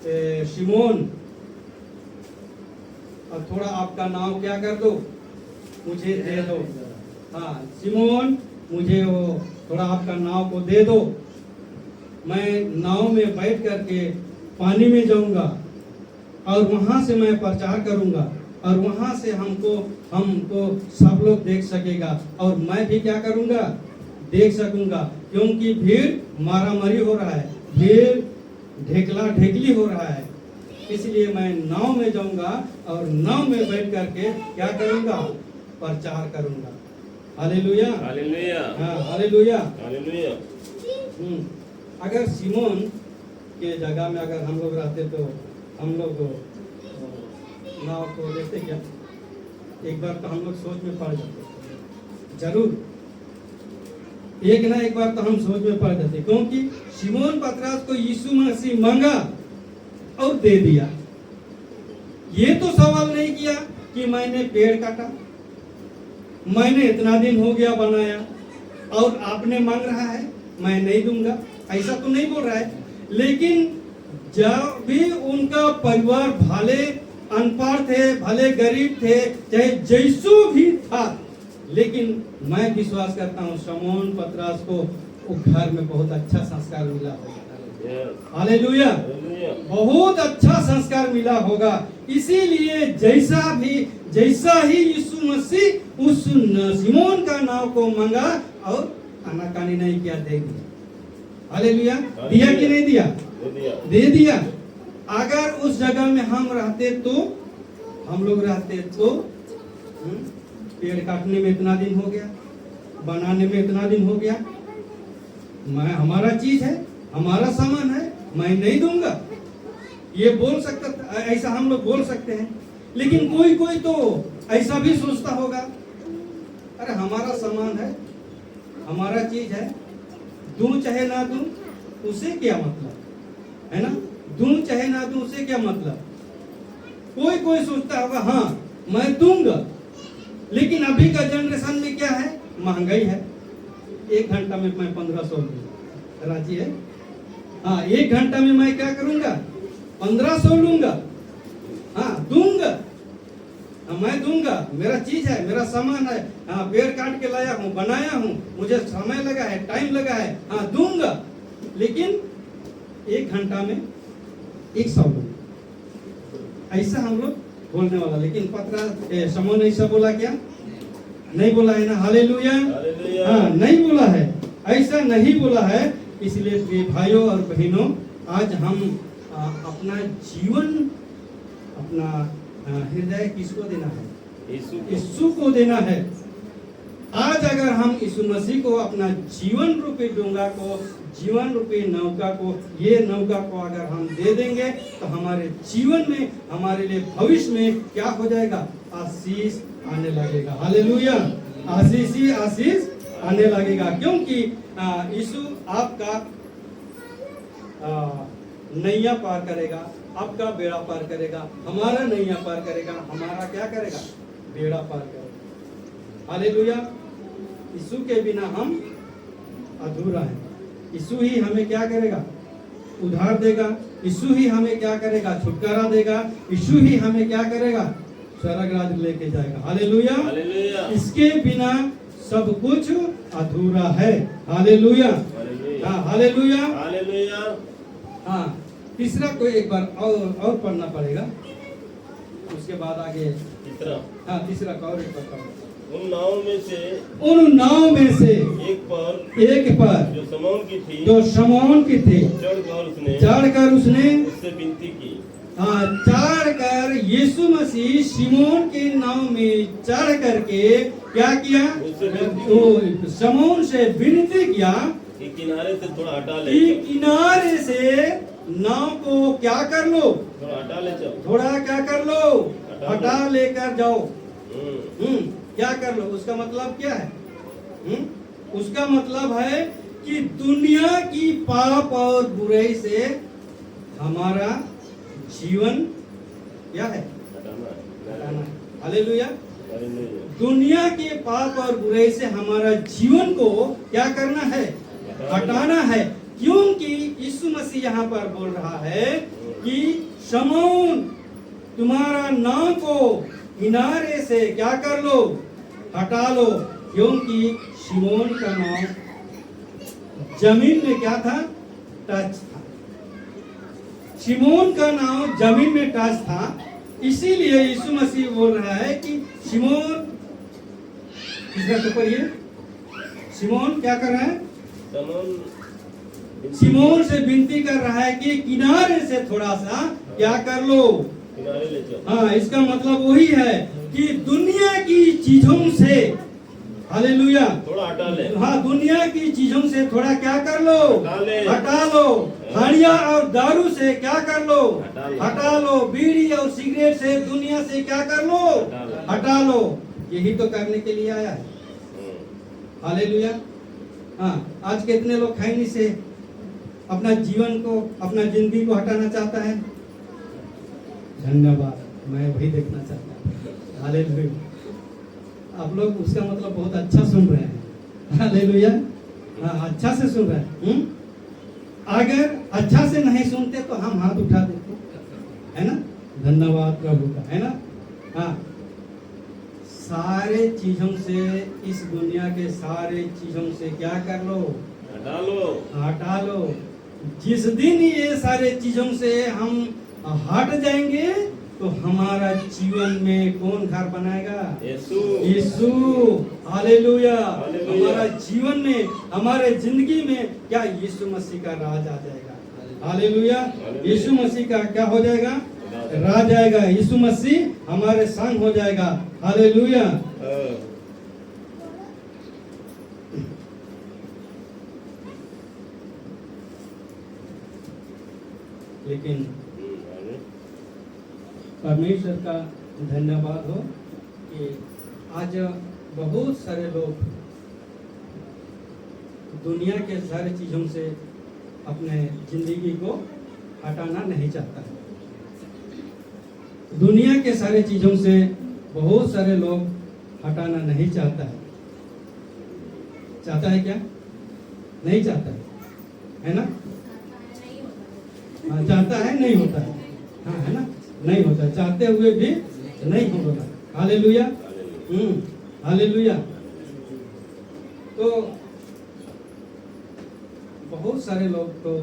Speaker 1: शिमोन, अब थोड़ा आपका नाव क्या कर दो, मुझे दे दो। हाँ शिमोन, मुझे वो थोड़ा आपका नाव को दे दो, मैं नाव में बैठ करके पानी में जाऊंगा और वहां से मैं प्रचार करूंगा और वहां से हमको सब लोग देख सकेगा और मैं भी क्या करूंगा, देख सकूंगा, क्योंकि भीड़ मारामारी हो रहा है, भीड़ ढेकला ढेकली हो रहा है, इसलिए मैं नाव में जाऊंगा और नाव में बैठ करके क्या करूंगा, प्रचार करूंगा। हालेलुया,
Speaker 3: हालेलुया,
Speaker 1: हाँ हालेलुया।
Speaker 3: हालेलुया।
Speaker 1: अगर सिमोन के जगह में अगर हम लोग रहते तो हम लोग नाव को लेते क्या, एक बार तो हम लोग सोच में पड़ जाते, जरूर एक ना एक बार तो हम सोच में पड़ जाते, क्योंकि शिमोन पतरस को यीशु मसीह मांगा और दे दिया। ये तो सवाल नहीं किया कि मैंने पेड़ काटा, मैंने इतना दिन हो गया बनाया और आपने मांग रहा है मैं नहीं दूंगा, ऐसा तो नहीं बोल रहा है। लेकिन जब भी उनका परिवार भले अनपढ़ थे, भले गरीब थे, चाहे जैसो भी था, लेकिन मैं विश्वास करता हूँ शमौन पतरस को वो घर में बहुत अच्छा संस्कार मिला होगा। हालेलुया, बहुत अच्छा संस्कार मिला होगा। इसीलिए जैसा ही यीशु मसीह उस सिमोन का नाव को मांगा और आनाकानी नहीं किया, दे दिया। हालेलुया, दिया कि नहीं दिया, दे दिया। अगर उस जगह में हम रहते तो हम लोग रहते तो पेड़ काटने में इतना दिन हो गया, बनाने में इतना दिन हो गया, मैं हमारा चीज है, हमारा सामान है, मैं नहीं दूंगा, ये बोल सकता, ऐसा हम लोग बोल सकते हैं। लेकिन कोई कोई तो ऐसा भी सोचता होगा, अरे हमारा सामान है, हमारा चीज है, दूं चाहे ना दूं उसे क्या मतलब है ना, दूं चाहे ना दूं उसे क्या मतलब। कोई कोई सोचता होगा हाँ मैं दूंगा, लेकिन अभी का जनरेशन में क्या है, महंगाई है, 1 घंटा में मैं 1500 लूंगा, राजी है, हाँ 1 घंटा में मैं क्या करूंगा, 1500 लूंगा, हाँ दूंगा, हाँ मैं दूंगा, मेरा चीज है, मेरा सामान है, हाँ पेड़ काट के लाया हूँ, बनाया हूँ, मुझे समय लगा है, टाइम लगा है, हाँ दूंगा, लेकिन 1 घंटा में 100 लूंगा, ऐसा हम लोग बोलने वाला। लेकिन पतरस शमौन ऐसा बोला क्या, नहीं बोला है ना, हालेलुया, हाँ नहीं बोला है, ऐसा नहीं बोला है। इसलिए भाइयों और बहनों, आज हम अपना जीवन, अपना हृदय किसको देना है, यीशु को देना है। आज अगर हम यीशु मसीह को अपना जीवन रूपी डोंगा को, जीवन रूपी नौका को, ये नौका को अगर हम दे देंगे तो हमारे जीवन में, हमारे लिए भविष्य में क्या हो जाएगा, आशीष आने लगेगा। हालेलुया, आशीष ही आशीष आने लगेगा, क्योंकि यीशु आपका नैया पार करेगा, आपका बेड़ा पार करेगा, हमारा नैया पार करेगा, हमारा क्या करेगा, बेड़ा पार करेगा। हालेलुया, यीशु के बिना हम अधूरा हैं। यीशु ही हमें क्या करेगा, उद्धार देगा, यीशु ही हमें क्या करेगा, छुटकारा देगा, यीशु ही हमें क्या करेगा, स्वर्ग राज्य लेके जाएगा। हालेलुया, इसके बिना सब कुछ अधूरा है। हालेलुया, हाँ हालेलुया,
Speaker 3: हालेलुया।
Speaker 1: हाँ तीसरा को एक बार और पढ़ना पड़ेगा, उसके बाद आगे
Speaker 3: तीसरा,
Speaker 1: हाँ तीसरा का और एक बार पढ़ना।
Speaker 3: उन नाव में से एक पर जो शमौन की थी चढ़कर उसने उससे विनती की। हाँ, चढ़कर यीशु मसीह शिमोन के नाव में चढ़ करके क्या किया, तो शमौन से विनती किया कि किनारे से थोड़ा हटा ले, कि किनारे से नाव को क्या कर लो, थोड़ा हटा ले जाओ, थोड़ा क्या कर लो, हटा लेकर जाओ। क्या कर लो, उसका मतलब क्या है, उसका मतलब है कि दुनिया की पाप और बुराई से हमारा जीवन क्या है, हटाना। हालेलुया, दुनिया के पाप और बुराई से हमारा जीवन को क्या करना है, हटाना है। क्योंकि यीशु मसीह यहाँ पर बोल रहा है
Speaker 2: कि शमौन तुम्हारा नाव को किनारे से क्या कर लो, हटा लो, क्योंकि शिमोन का नाम जमीन में क्या था, टच था। शिमोन का नाम जमीन में टच था, इसीलिए यीशु मसीह बोल रहा है कि शिमोन, इसका तो पढ़िए, शिमोन क्या कर रहा है, शिमोन से विनती कर रहा है कि किनारे से थोड़ा सा क्या कर लो,
Speaker 3: किनारे ले चलो।
Speaker 2: हाँ, इसका मतलब वही है कि दुनिया की चीजों से, हालेलुया,
Speaker 3: थोड़ा हटा ले।
Speaker 2: हाँ, दुनिया की चीजों से थोड़ा क्या कर लो,
Speaker 3: हटा
Speaker 2: लो, हड़िया और दारू से क्या कर लो,
Speaker 3: हटा
Speaker 2: लो, बीड़ी और सिगरेट से, दुनिया से क्या कर लो, हटा लो। यही तो करने के लिए आया है, हालेलुया। हाँ, आज कितने लोग खैनी से अपना जीवन को, अपना जिंदगी को हटाना चाहता है। धन्यवाद, मैं वही देखना चाहता हूँ, हालेलुया। आप लोग उसका मतलब बहुत अच्छा सुन रहे हैं, हालेलुया। हाँ, अच्छा से सुन रहे हैं। अगर अच्छा से नहीं सुनते तो हम हाथ उठा देते, है ना। धन्यवाद प्रभु का, है ना। हाँ, सारे चीजों से, इस दुनिया के सारे चीजों से क्या कर लो, हटा लो। जिस दिन ये सारे चीजों से हम हट जाएंगे तो हमारा जीवन में कौन घर बनाएगा, यीशु, हालेलुया। हमारा जीवन में, हमारे जिंदगी में क्या यीशु मसीह का राज आ जाएगा, हालेलुया। यीशु मसीह का क्या हो जाएगा, राज आएगा। यीशु मसीह हमारे संग हो जाएगा, हालेलुया। लेकिन परमेश्वर का धन्यवाद हो कि आज बहुत सारे लोग दुनिया के सारे चीजों से अपने जिंदगी को हटाना नहीं चाहता है। दुनिया के सारे चीजों से बहुत सारे लोग हटाना नहीं चाहता है। चाहता है क्या, नहीं चाहता है ना। हाँ, चाहता है, नहीं होता है, हाँ, है ना, नहीं होता, चाहते हुए भी नहीं होगा, हालेलुया, हालेलुया। तो बहुत सारे लोग तो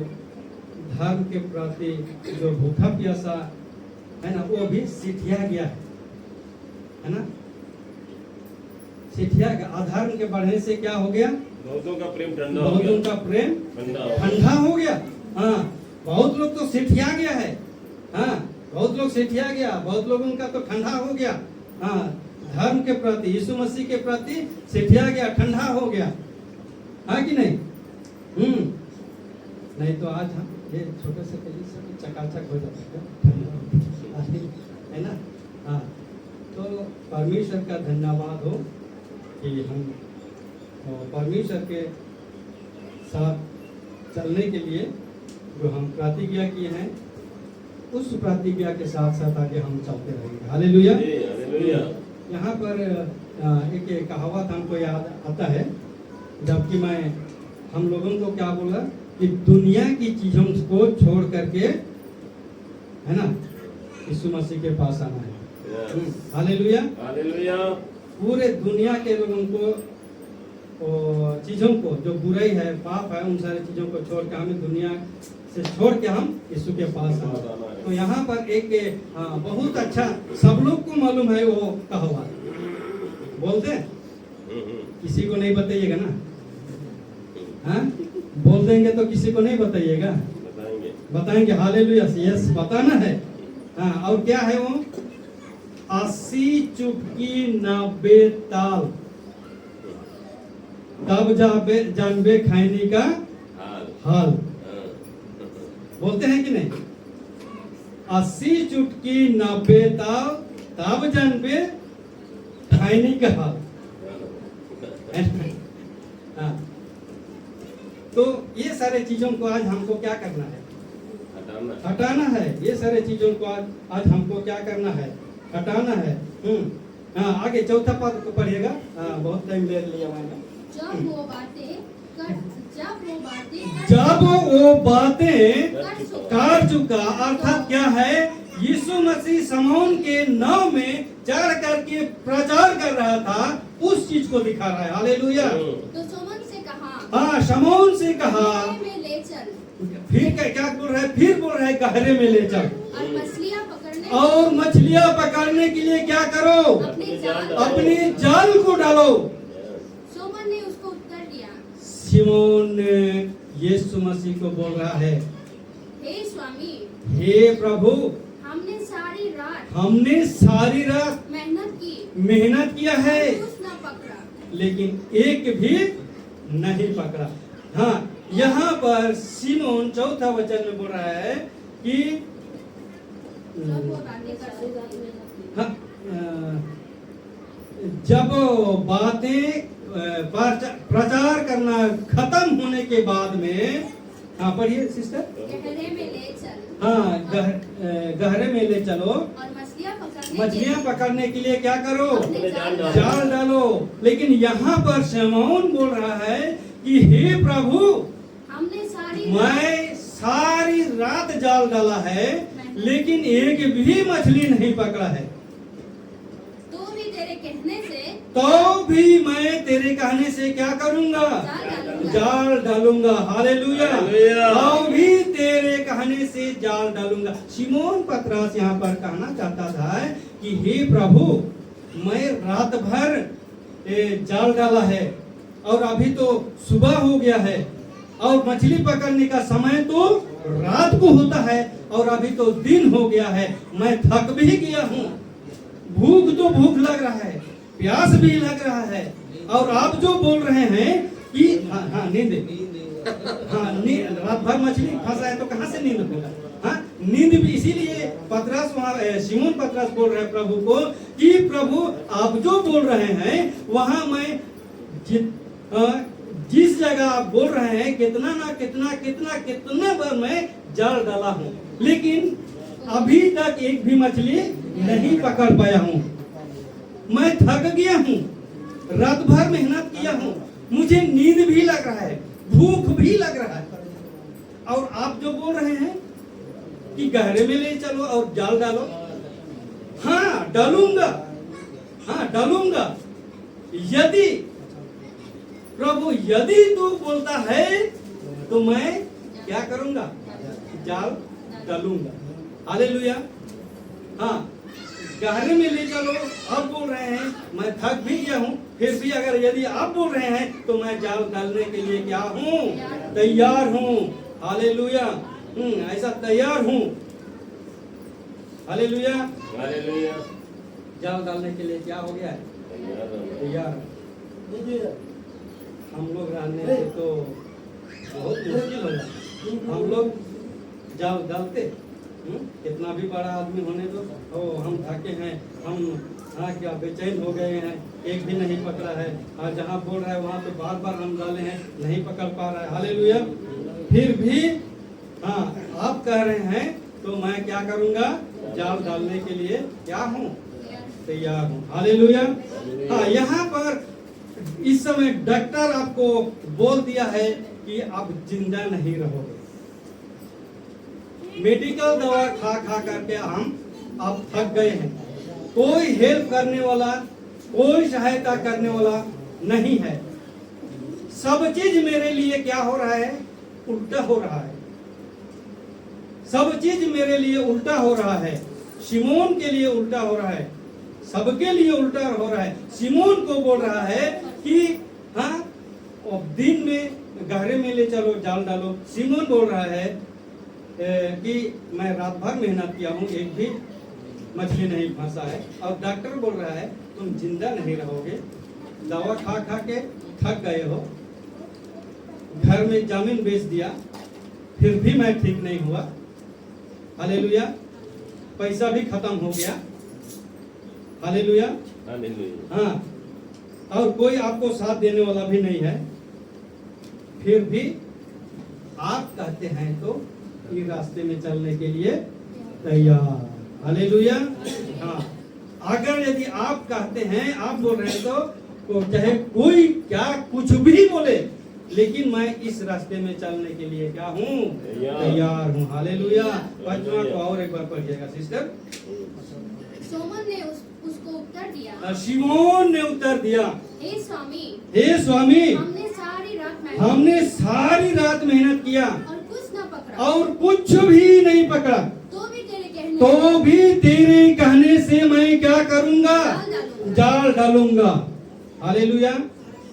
Speaker 2: धर्म के प्रति जो भूखा प्यासा है ना, वो भी सिठिया गया है ना, सिठिया गया। अधर्म के बढ़ने से क्या हो गया,
Speaker 3: बहुतों का प्रेम ठंडा हो गया,
Speaker 2: बहुतों का प्रेम ठंडा हो गया। हाँ, बहुत लोग तो सिठिया गया है, हाँ, बहुत लोग सिठिया गया, बहुत लोगों का तो ठंडा हो गया। हाँ, धर्म के प्रति, यीशु मसीह के प्रति सिठिया गया, ठंडा हो गया, हाँ कि नहीं। नहीं तो आज हम ये छोटे से चकाचक हो जाता है ना। हाँ, तो परमेश्वर का धन्यवाद हो कि हम परमेश्वर के साथ चलने के लिए जो हम प्रतिज्ञा किए हैं, उस प्रतिज्ञा के साथ साथ आगे हम चलते रहेंगे, हालेलुया। यहाँ पर एक कहावत हमको याद आता है, जबकि मैं हम लोगों को क्या बोला कि दुनिया की चीजों को छोड़ करके, है ना, यीशु मसीह के पास आना है, हालेलुया, हालेलुया। पूरे दुनिया के लोगों को, चीजों को, जो बुराई है, पाप है, उन सारी चीजों को छोड़ के हमें दुनिया से छोड़ के हम यीशु के पास आना। तो यहाँ पर एक बहुत अच्छा, सब लोग को मालूम है वो कहावत, बोलते किसी को नहीं बताइएगा ना, हाँ, बोल देंगे तो किसी को नहीं बताइएगा, बताएंगे, हालेलुया, यस, बताना है। हाँ, और क्या है वो, 80 चुटकी 90 ताल, तब जानबे खैनी का हाल। बोलते हैं कि नहीं, 80 चुटकी 90 ताल, तब जानबे खैनी का हाल। हाँ, तो ये सारे चीजों को आज हमको क्या करना है, हटाना है। ये सारे चीजों को आज हमको क्या करना है, हटाना है। हाँ, आगे चौथा पद को पढ़िएगा। हाँ, बहुत टाइम ले लिया मैंने।
Speaker 4: जब वो बातें
Speaker 2: जब वो बातें कर चुका, अर्थात क्या है, यीशु मसीह शमौन के नाव में चढ़ करके प्रचार कर रहा था, उस चीज को दिखा रहा है। हालेलुया।
Speaker 5: तो शमौन से कहा,
Speaker 2: हाँ, शमौन से कहा,
Speaker 5: गहरे में ले चल,
Speaker 2: फिर क्या बोल रहा है, फिर बोल रहा है गहरे में ले चल,
Speaker 5: और
Speaker 2: मछलियां पकड़ने के लिए क्या करो, अपनी जाल को डालो।
Speaker 5: शमौन ने उसको उत्तर दिया,
Speaker 2: शिमोन ने यीशु मसीह को बोल रहा है,
Speaker 5: हे स्वामी,
Speaker 2: हे प्रभु, हमने सारी रात मेहनत किया है,
Speaker 5: कुछ ना पकड़ा,
Speaker 2: लेकिन एक भी नहीं पकड़ा। हाँ, यहाँ पर शिमोन चौथा वचन में बोल रहा है कि हाँ, जब बातें प्रचार करना खत्म होने के बाद में, हाँ पढ़िए सिस्टर,
Speaker 5: गहरे में ले चल,
Speaker 2: हाँ गहरे में ले चलो,
Speaker 5: और
Speaker 2: मछलियां पकड़ने के लिए क्या करो,
Speaker 5: जाल
Speaker 2: डालो। लेकिन यहाँ पर शमौन बोल रहा है कि हे प्रभु, मैं सारी रात जाल डाला है, लेकिन एक भी मछली नहीं पकड़ा है, तो भी मैं तेरे कहने से क्या करूंगा, जाल डालूंगा। हालेलुया। तो भी तेरे कहने से जाल डालूंगा। शिमोन पतरस यहाँ पर कहना चाहता था कि हे प्रभु, मैं रात भर जाल डाला है, और अभी तो सुबह हो गया है, और मछली पकड़ने का समय तो रात को होता है, और अभी तो दिन हो गया है, मैं थक भी गया हूँ, भूख तो भूख लग रहा है, प्यास भी लग रहा है, और आप जो बोल रहे हैं कि नींद, रात भर मछली फंसा है तो कहाँ से नींद होगा। हाँ, नींद भी, इसीलिए पतरस वहाँ शिमोन पतरस बोल रहे हैं प्रभु को कि प्रभु, आप जो बोल रहे हैं वहाँ मैं जिस जगह आप बोल रहे हैं कितना ना कितना बार मैं जाल डाला हूँ, लेकिन अभी तक एक भी मछली नहीं पकड़ पाया हूँ, मैं थक गया हूँ, रात भर मेहनत किया हूँ, मुझे नींद भी लग रहा है, भूख भी लग रहा है, और आप जो बोल रहे हैं कि गहरे में ले चलो और जाल डालो। हाँ डालूंगा, यदि प्रभु, यदि तू बोलता है तो मैं क्या करूंगा, जाल डालूंगा। हालेलुया। हाँ, गहरे में ले चलो, आप बोल रहे हैं, मैं थक भी गया हूँ, फिर भी अगर यदि आप बोल रहे हैं तो मैं जाल डालने के लिए क्या हूँ, तैयार हूँ। हालेलुया। ऐसा तैयार हूँ। हालेलुया। जाल डालने के लिए क्या हो गया है, तैयार। हम लोग रहने से तो बहुत मुश्किल हो जाता, हम लोग जाल डालते, कितना भी बड़ा आदमी होने दो, हम थके हैं, हम क्या बेचैन हो गए हैं, एक भी नहीं पकड़ा है, और जहाँ बोल रहा है वहाँ तो बार बार हम डाले हैं, नहीं पकड़ पा रहा है। हालेलुया। फिर भी आप कह रहे हैं तो मैं क्या करूँगा, जाल डालने के लिए क्या हूँ, तैयार हूँ। हालेलुया। यहाँ पर इस समय डॉक्टर आपको बोल दिया है कि आप जिंदा नहीं रहोगे, मेडिकल दवा खा करके हम अब थक गए हैं, कोई हेल्प करने वाला, कोई सहायता करने वाला नहीं है, सब चीज मेरे लिए क्या हो रहा है, उल्टा हो रहा है, सब चीज मेरे लिए उल्टा हो रहा है। शिमोन के लिए उल्टा हो रहा है, सबके लिए उल्टा हो रहा है। शिमोन को बोल रहा है कि दिन में गहरे में ले चलो, जाल डालो। शिमोन बोल रहा है कि मैं रात भर मेहनत किया हूँ, एक भी मछली नहीं फंसा है, और डॉक्टर बोल रहा है तुम जिंदा नहीं रहोगे, दवा खा के थक गए हो, घर में जमीन बेच दिया, फिर भी मैं ठीक नहीं हुआ। हालेलुया। पैसा भी खत्म हो गया। हालेलुया। हाँ, और कोई आपको साथ देने वाला भी नहीं है, फिर भी आप कहते हैं तो इस रास्ते में चलने के लिए तैयार। हालेलुया। हाँ, अगर यदि आप कहते हैं, आप बोल रहे हैं तो चाहे कोई क्या कुछ भी बोले,
Speaker 1: लेकिन मैं इस रास्ते में चलने के लिए क्या हूँ?
Speaker 3: तैयार।
Speaker 1: तैयार हूँ। हालेलुया। 5वां को और एक बार पढ़िएगा सिस्टर।
Speaker 5: सोमन ने उसको उत्तर दिया,
Speaker 1: शिमोन ने उत्तर दिया,
Speaker 5: हे स्वामी,
Speaker 1: हे स्वामी,
Speaker 5: हमने सारी रात मेहनत
Speaker 1: हमने सारी रात मेहनत किया
Speaker 5: और कुछ न पकड़ा,
Speaker 1: और कुछ भी नहीं पकड़ा,
Speaker 5: तो भी तेरे कहने
Speaker 1: तो भी तेरे कहने से मैं क्या करूंगा? जाल डालूंगा। हालेलुया।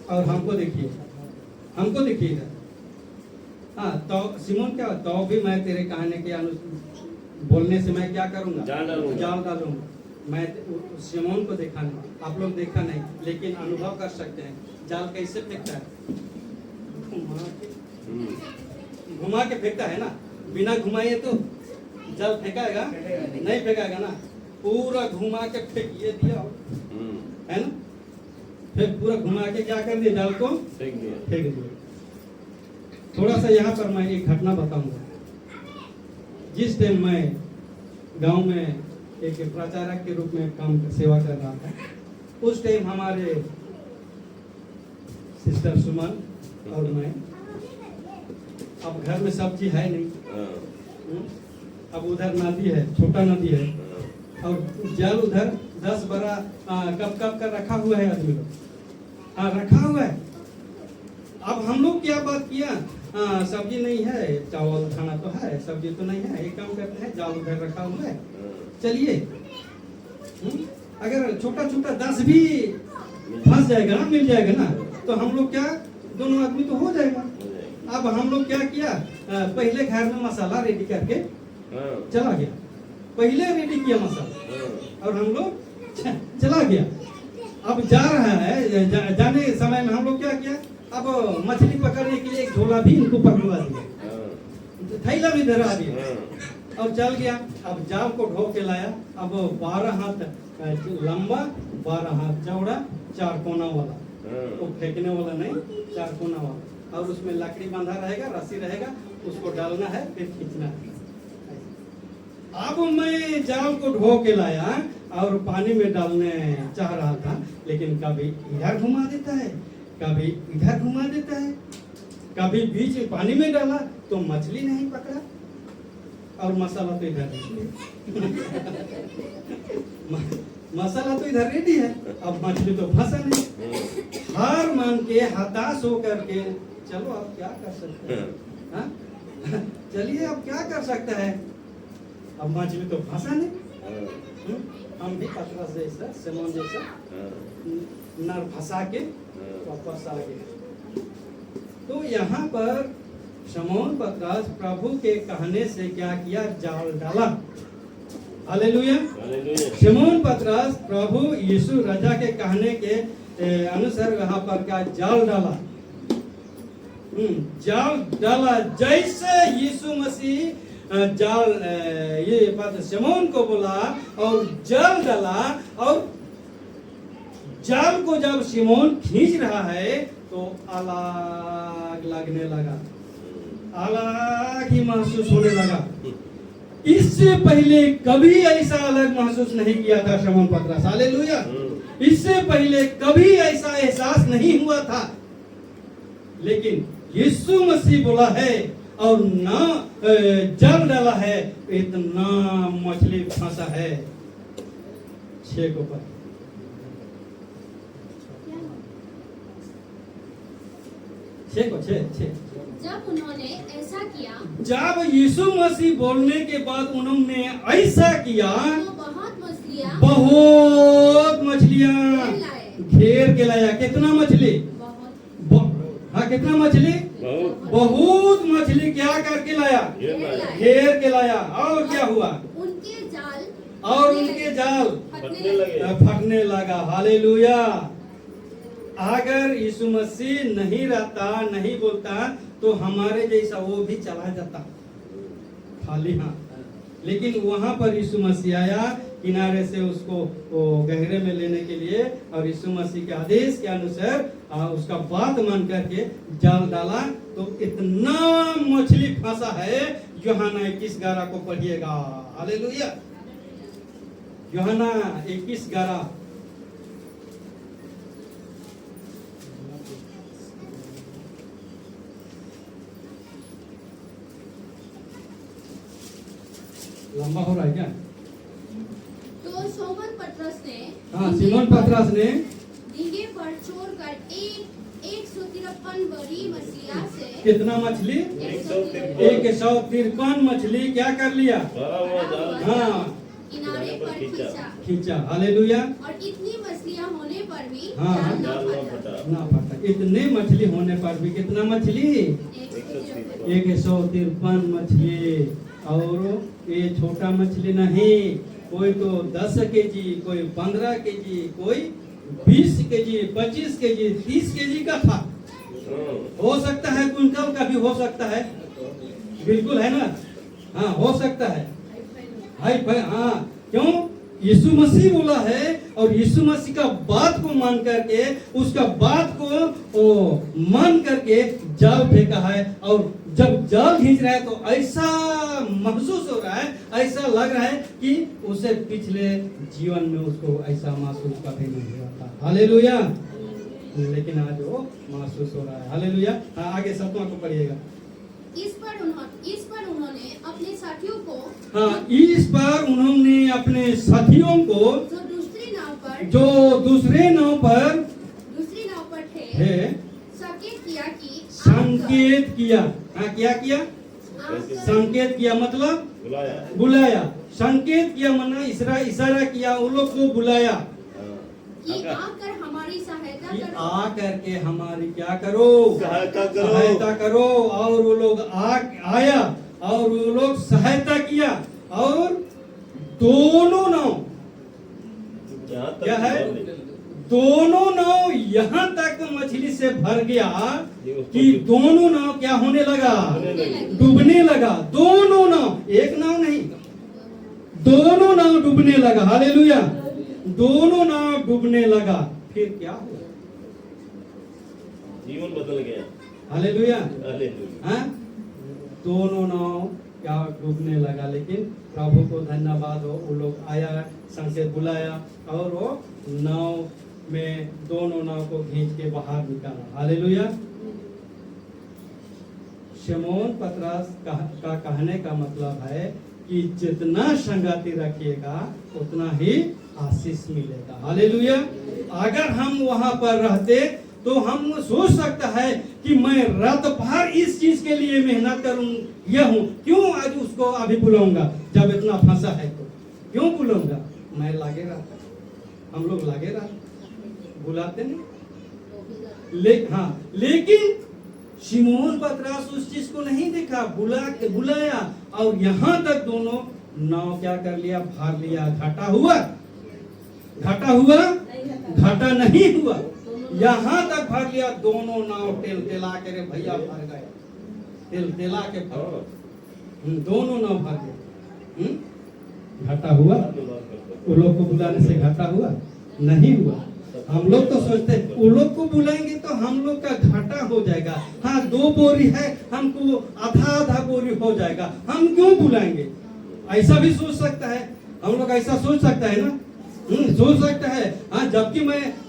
Speaker 1: और हमको देखिए इधर। हाँ, तो सिमोन क्या, तो भी मैं तेरे कहने के बोलने से मैं क्या करूंगा?
Speaker 3: जाल
Speaker 1: डालूंगा। मैं सिमोन को देखा नहीं, आप लोग देखा नहीं, लेकिन अनुभव कर सकते हैं जाल कैसे फेंकता है। घुमा के फेंकता है ना, बिना घुमाए तो जाल फेंकाएगा नहीं, फेंकाएगा ना, पूरा घुमा के फेंकिए दिया है ना, फिर पूरा घुमा के क्या कर दिया? जाल को फेंक दिया। थोड़ा सा यहाँ पर मैं एक घटना बताऊंगा। जिस टाइम मैं गांव में एक प्रचारक के रूप में सेवा कर रहा था, उस टाइम हमारे सिस्टर सुमन और मैं, अब घर में सब्जी है नहीं, अब उधर नदी है, छोटा नदी है, और जल उधर 10-12 कप का रखा हुआ है, आदमी लोग रखा हुआ है। अब हम लोग क्या बात किया, सब्जी नहीं है, चावल खाना तो है, सब्जी तो नहीं है, एक काम करते हैं, जाल उधर रखा हुआ है, चलिए अगर छोटा 10 भी फंस जाएगा ना, मिल जाएगा ना, तो हम लोग क्या, दोनों आदमी तो हो जाएगा। अब हम लोग क्या किया, पहले घर में मसाला रेडी करके चला गया, पहले रेडी किया मसाला, और हम लोग चला गया। अब जा रहा है, जाने समय में हम लोग क्या किया, अब मछली पकड़ने के लिए एक झोला भी इनको पकड़वा दिया, थैला भी धरा दिया, और चल गया। अब जाल को ढो के लाया, अब 12 हाथ लंबा, 12 हाथ चौड़ा, 4 कोना वाला, वो फेंकने वाला नहीं, 4 कोना वाला, और उसमें लकड़ी बांधा रहेगा, रस्सी रहेगा, उसको डालना है, फिर खींचना है। अब मैं जाल को ढो के लाया और पानी में डालने चाह रहा था, लेकिन कभी इधर घुमा देता है, कभी इधर घुमा देता है, कभी बीच में पानी में डाला तो मछली नहीं पकड़ा, और मसाला तो इधर मसाला तो इधर रेडी है, अब मछली तो फंसा नहीं। हार मान के, हताश होकर के, चलो अब क्या कर सकते हैं, चलिए अब क्या कर सकता है, अब मछली तो फंसा नहीं। हम भी पतरस जैसा, सिमोन जैसा नर फंसा के वापस आ गए। तो यहाँ पर शमौन पतरस प्रभु के कहने से क्या किया, जाल डाला। हालेलुया। शमौन पतरस प्रभु यीशु राजा के कहने के अनुसार यहाँ पर क्या, जाल डाला। जाल डाला, जैसे यीशु मसीह जाल ये बात शमौन को बोला और जाल डाला, और जाल को जब शमौन खींच रहा है तो अलग लगने लगा, अलग ही महसूस होने लगा। इससे पहले कभी ऐसा अलग महसूस नहीं किया था शमौन पतरस। हालेलुया। इससे पहले कभी ऐसा एहसास नहीं हुआ था, लेकिन यीशु मसीह बोला है और ना जाल डाला है, इतना मछली फंसा है 6 को पर।
Speaker 5: जब उन्होंने ऐसा किया,
Speaker 1: जब यीशु मसीह बोलने के बाद उन्होंने ऐसा किया,
Speaker 5: तो
Speaker 1: बहुत मछलियां घेर के लाया। कितना मछली? हाँ, कितना मछली? बहुत मछली क्या करके लाया? घेर के लाया। और क्या हुआ? उनके जाल फटने लगा। हालेलुया। अगर यीशु मसीह नहीं रहता, नहीं बोलता, तो हमारे जैसा वो भी चला जाता खाली हाथ। लेकिन वहां पर यीशु मसीह आया किनारे से उसको गहरे में लेने के लिए, और यीशु मसीह के आदेश के अनुसार उसका बात मान करके जाल डाला, तो इतना मछली फंसा है। यूहन्ना 21:11 को पढ़िएगा। हालेलुया। यूहन्ना 21:11। लंबा हो रहा है क्या?
Speaker 5: तो शमौन पतरस ने
Speaker 1: हाँ, सिमोन पतरस ने
Speaker 5: डींगे पर छोड़कर 153 बड़ी मछलियां से
Speaker 1: कितना मछली? 153 मछली क्या कर लिया?
Speaker 3: भरा हुआ जाल
Speaker 1: हाँ,
Speaker 5: किनारे पर खींचा
Speaker 1: खींचा। हालेलुया।
Speaker 5: और इतनी मछलियां होने पर भी
Speaker 1: हाँ,
Speaker 5: जाल न
Speaker 3: जाल न
Speaker 5: फटा।
Speaker 3: फटा।
Speaker 1: ना फटा। इतने मछली होने पर भी कितना मछली? 153 मछली। और ये छोटा मछली नहीं, कोई तो 10 केजी, कोई 15 केजी, कोई 20 केजी, 25 केजी, 30 केजी का था। हो सकता है क्विंटल का भी हो सकता है, बिल्कुल है ना? हाँ, हो सकता है। हाय भाई, हाँ, क्यों? यीशु मसीह बोला है, और यीशु मसीह का बात को मान करके, उसका बात को मान करके जाल फेंका है। और जब जाल खींच रहा है तो ऐसा महसूस हो रहा है, ऐसा लग रहा है कि उसे पिछले जीवन में उसको ऐसा महसूस कभी नहीं हुआ था। हालेलुया। लेकिन आज वो महसूस हो रहा है। हालेलुया। हाँ, आगे 7वां को पढ़िएगा।
Speaker 5: इस पर उन्होंने अपने साथियों को
Speaker 1: हाँ, इस पर उन्होंने अपने साथियों को
Speaker 5: जो दूसरी नाव पर
Speaker 1: दूसरे नाव पर
Speaker 5: थे संकेत किया कि
Speaker 1: संकेत किया। हाँ, क्या किया?
Speaker 5: आकर
Speaker 1: संकेत किया मतलब
Speaker 3: बुलाया।
Speaker 1: बुलाया। संकेत किया मना इशारा किया, उन लोग को बुलाया
Speaker 5: कि आकर हमारी सहायता
Speaker 1: कि
Speaker 5: करो।
Speaker 1: आ करके हमारी क्या करो?
Speaker 3: सहायता करो।
Speaker 1: और वो लोग आया और वो लोग सहायता किया। और दोनों नाव
Speaker 3: यहाँ तक
Speaker 1: क्या है?
Speaker 3: भर ले।
Speaker 1: दोनों नाव यहाँ तक मछली से भर गया कि दोनों नाव क्या होने लगा? डूबने लगा। दोनों नाव, एक नाव नहीं, दोनों नाव डूबने लगा। हालेलुया। दोनों नाव डूबने लगा। फिर क्या हुआ?
Speaker 3: जीवन बदल गया।
Speaker 1: हालेलुया।
Speaker 3: हालेलुया।
Speaker 1: हाँ? दोनों नाव क्या डूबने लगा, लेकिन प्रभु को धन्यवाद हो, वो लोग आया, संकेत बुलाया और वो नाव में दोनों नाव को खींच के बाहर निकाला। हालेलुया। शमौन पतरस का कहने का मतलब है कि जितना संगति रखिएगा उतना ही आशीष मिलेगा। हालेलुया। अगर हम वहां पर रहते तो हम सोच सकता है कि मैं रात भर इस चीज के लिए मेहनत यह हूँ, क्यों आज उसको अभी बुलाऊंगा जब इतना फंसा है, तो क्यों बुलाऊंगा? मैं लागे रहता, हम लोग लागे रहते, बुलाते नहीं। हाँ, लेकिन शिमोन पतरस उस चीज को नहीं देखा, बुलाया और यहाँ तक दोनों नाव क्या कर लिया? भर लिया। घाटा हुआ? घाटा नहीं हुआ। यहाँ तक भर लिया। दोनों नाव तेला के रे भैया भर गए, तेला के भर, दोनों नाव भर गए। घाटा हुआ? वो लोग को बुलाने से घाटा हुआ? नहीं हुआ। हम लोग तो सोचते वो लोग को बुलाएंगे तो हम लोग का घाटा हो जाएगा। हाँ, 2 बोरी है, हमको आधा बोरी हो जाएगा, हम क्यों बुलाएंगे? ऐसा भी सोच सकता है, हम लोग ऐसा सोच सकता है ना? सोच सकता है। हाँ, जबकि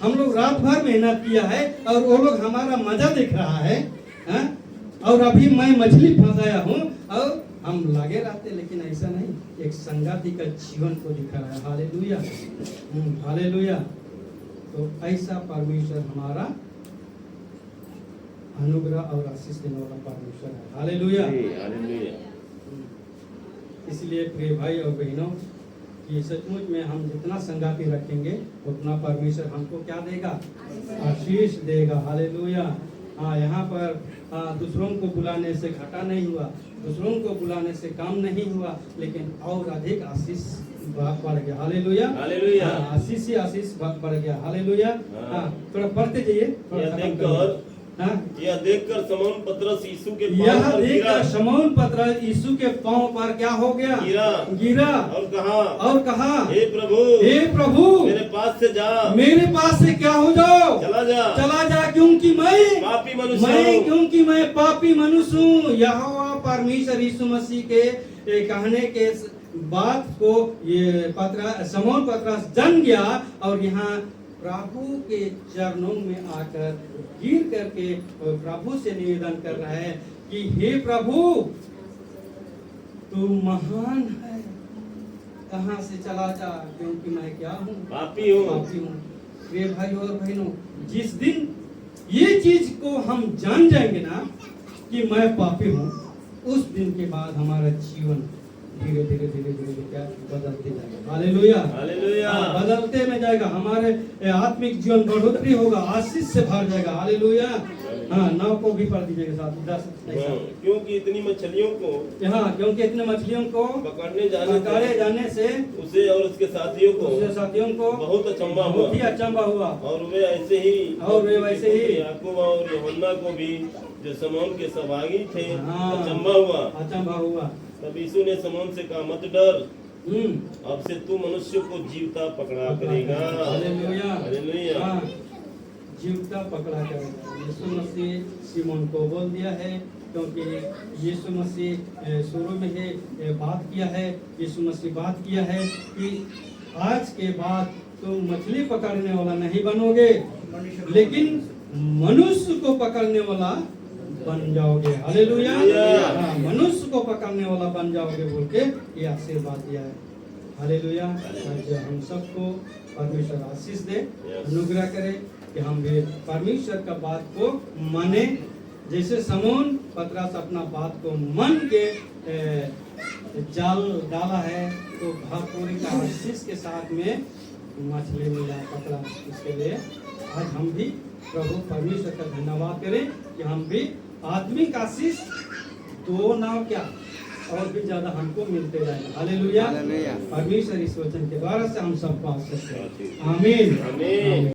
Speaker 1: हम लोग रात भर मेहनत किया है और वो लोग हमारा मजा देख रहा है। हाँ? और अभी मैं मछली फंसाया हूँ और हम लगे रहते, लेकिन ऐसा नहीं। एक संगाति का जीवन को दिखा रहा है। हालेलुया। हालेलुया। तो ऐसा परमेश्वर हमारा अनुग्रह और आशीष देने वाला परमेश्वर है। हालेलुया।
Speaker 3: हालेलुया।
Speaker 1: इसलिए प्रिय भाई और बहनों, कि सचमुच में हम जितना संगाति रखेंगे उतना परमेश्वर हमको क्या देगा? आशीष देगा। हालेलुया। हाँ, यहाँ पर दूसरों को बुलाने से घाटा नहीं हुआ, दूसरों को बुलाने से काम नहीं हुआ, लेकिन और अधिक आशीष बढ़ गया। हालेलुया।
Speaker 3: हालेलुया।
Speaker 1: आशीष ही आशीष बढ़ गया। हालेलुया। हाँ, थोड़ा पढ़ते जाइए।
Speaker 3: यह देखकर शमौन पतरस यीशु के
Speaker 1: यह देखकर शमौन पतरस यीशु के पांव पर क्या हो गया? गिरा और कहा, हे प्रभु,
Speaker 3: मेरे पास से जा,
Speaker 1: मेरे पास से क्या हो जाओ? चला जा, क्योंकि मैं पापी मनुष्य हूँ। यहोवा परमेश्वर यीशु मसीह के कहने के बात को ये शमौन पतरस जान गया और यहाँ प्रभु के चरणों में आकर गिर करके प्रभु से निवेदन कर रहा है कि हे प्रभु, तू महान है,
Speaker 2: कहाँ से चला जा, क्योंकि मैं क्या हूँ,
Speaker 3: पापी हूँ।
Speaker 2: पापी हूँ। प्रिय भाई और बहनों, जिस दिन ये चीज को हम जान जाएंगे ना कि मैं पापी हूँ, उस दिन के बाद हमारा जीवन धीरे धीरे धीरे धीरे क्या बदलते जाएगा। Hallelujah,
Speaker 3: hallelujah.
Speaker 2: बदलते में जाएगा, हमारे आत्मिक जीवन बढ़ोतरी होगा, आशीष से भर जाएगा। हालेलुया। हाँ, नाव को भी पढ़ दीजिएगा साथ, 10
Speaker 3: क्योंकि इतनी मछलियों को,
Speaker 2: हाँ, क्योंकि इतने मछलियों को
Speaker 3: पकड़े जाने से
Speaker 2: उसे
Speaker 3: और उसके साथियों को बहुत अचंभा हुआ,
Speaker 2: बहुत ही अचंभा हुआ।
Speaker 3: और वे वैसे ही याकूब और यूहन्ना को भी, जो शमौन के सहभागी थे,
Speaker 2: हाँ,
Speaker 3: अचंभा हुआ। तब यीशु ने शमौन से कहा, मत डर, अब से तू मनुष्य को जीवता पकड़ा करेगा।
Speaker 2: Hallelujah,
Speaker 3: hallelujah.
Speaker 2: हाँ, जीवता पकड़ा करेगा। यीशु मसीह सिमोन को बोल दिया है, क्योंकि यीशु मसीह शुरू में ही बात किया है, यीशु मसीह बात किया है कि आज के बाद तुम मछली पकड़ने वाला नहीं बनोगे, लेकिन मनुष्य को पकड़ने वाला बन जाओगे। हालेलुया, हाँ, मनुष्य को पकड़ने वाला बन जाओगे बोल के ये आशीर्वाद दिया है। हालेलुया। आज हम सबको परमेश्वर आशीष दे, अनुग्रह करे कि हम भी परमेश्वर का बात को माने, जैसे समौन पतरस अपना बात को मन के जाल डाला है, तो भरपूरी का आशीष के साथ में मछली मिला, पकड़ा। इसके लिए आज हम भी प्रभु परमेश्वर का धन्यवाद करें कि हम भी आत्मिक आशीष दो नाव क्या और भी ज्यादा हमको मिलते जाएगा। हालेलुया। परमेश्वर इस वचन के द्वारा से हम सबको आशीष दें। आमीन।